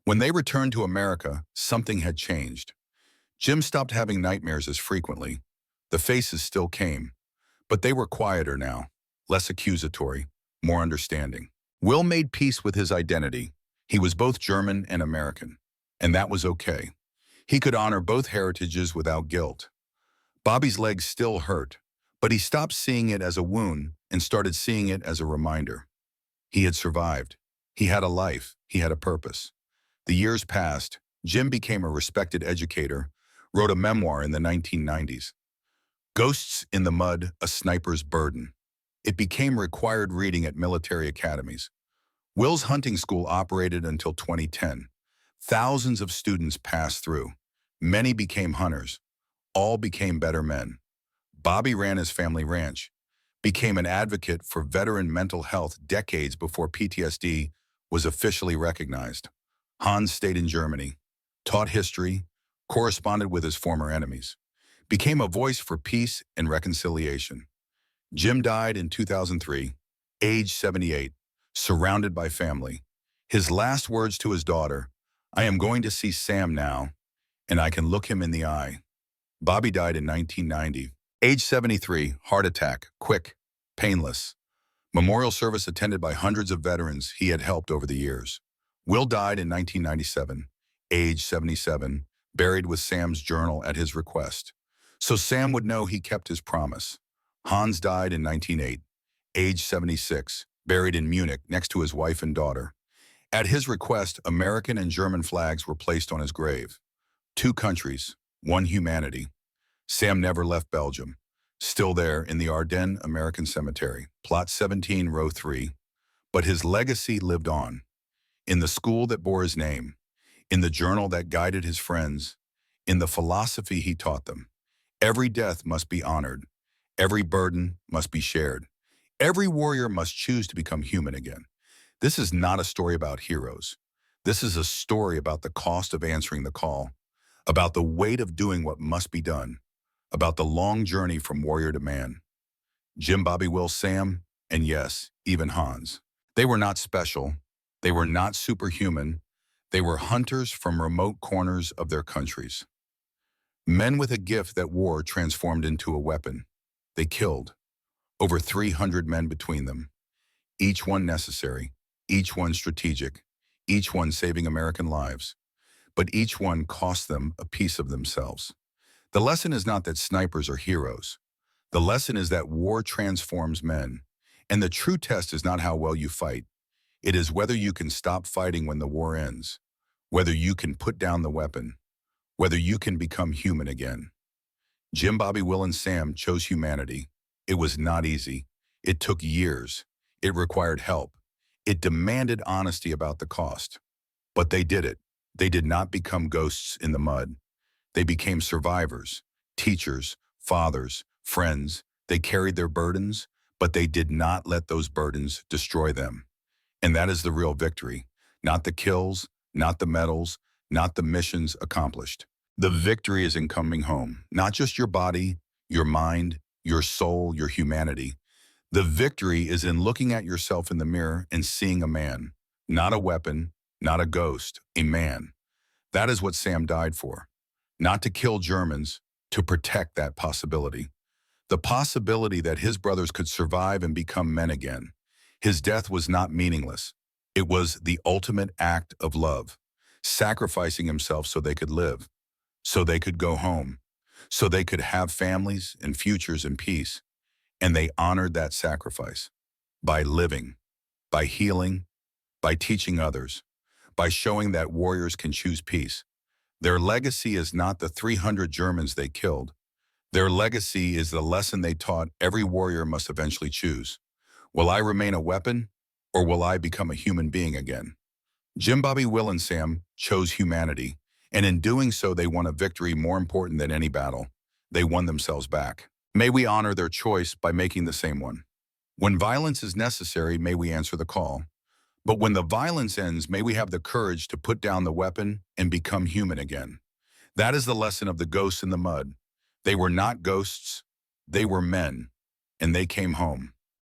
When they returned to America, something had changed. Jim stopped having nightmares as frequently. The faces still came, but they were quieter now, less accusatory, more understanding. Will made peace with his identity. He was both German and American, and that was okay. He could honor both heritages without guilt. Bobby's legs still hurt, but he stopped seeing it as a wound and started seeing it as a reminder. He had survived. He had a life. He had a purpose. The years passed. Jim became a respected educator, wrote a memoir in the 1990s. Ghosts in the Mud, A Sniper's Burden. It became required reading at military academies. Will's hunting school operated until 2010. Thousands of students passed through. Many became hunters. All became better men. Bobby ran his family ranch, became an advocate for veteran mental health decades before PTSD was officially recognized. Hans stayed in Germany, taught history, corresponded with his former enemies, became a voice for peace and reconciliation. Jim died in 2003, age 78, surrounded by family. His last words to his daughter, I am going to see Sam now, and I can look him in the eye. Bobby died in 1990, age 73, heart attack, quick, painless. Memorial service attended by hundreds of veterans he had helped over the years. Will died in 1997, age 77, buried with Sam's journal at his request. So Sam would know he kept his promise. Hans died in 1908, age 76, buried in Munich next to his wife and daughter. At his request, American and German flags were placed on his grave. 2 countries, 1 humanity. Sam never left Belgium. Still there in the Ardennes American Cemetery, plot 17, row 3. But his legacy lived on. In the school that bore his name, in the journal that guided his friends, in the philosophy he taught them. Every death must be honored. Every burden must be shared. Every warrior must choose to become human again. This is not a story about heroes. This is a story about the cost of answering the call, about the weight of doing what must be done, about the long journey from warrior to man. Jim, Bobby, Will, Sam, and yes, even Hans. They were not special. They were not superhuman. They were hunters from remote corners of their countries. Men with a gift that war transformed into a weapon. They killed. Over 300 men between them. Each one necessary, each one strategic, each one saving American lives. But each one cost them a piece of themselves. The lesson is not that snipers are heroes. The lesson is that war transforms men. And the true test is not how well you fight. It is whether you can stop fighting when the war ends, whether you can put down the weapon, whether you can become human again. Jim, Bobby, Will, and Sam chose humanity. It was not easy. It took years. It required help. It demanded honesty about the cost. But they did it. They did not become ghosts in the mud. They became survivors, teachers, fathers, friends. They carried their burdens, but they did not let those burdens destroy them. And that is the real victory. Not the kills, not the medals, not the missions accomplished. The victory is in coming home. Not just your body, your mind, your soul, your humanity. The victory is in looking at yourself in the mirror and seeing a man, not a weapon, not a ghost, a man. That is what Sam died for. Not to kill Germans, to protect that possibility. The possibility that his brothers could survive and become men again. His death was not meaningless. It was the ultimate act of love, sacrificing himself so they could live, so they could go home, so they could have families and futures in peace. And they honored that sacrifice by living, by healing, by teaching others, by showing that warriors can choose peace. Their legacy is not the 300 Germans they killed. Their legacy is the lesson they taught every warrior must eventually choose. Will I remain a weapon, or will I become a human being again? Jim, Bobby, Will, and Sam chose humanity, and in doing so they won a victory more important than any battle. They won themselves back. May we honor their choice by making the same one. When violence is necessary, may we answer the call. But when the violence ends, may we have the courage to put down the weapon and become human again. That is the lesson of the ghosts in the mud. They were not ghosts, they were men, and they came home.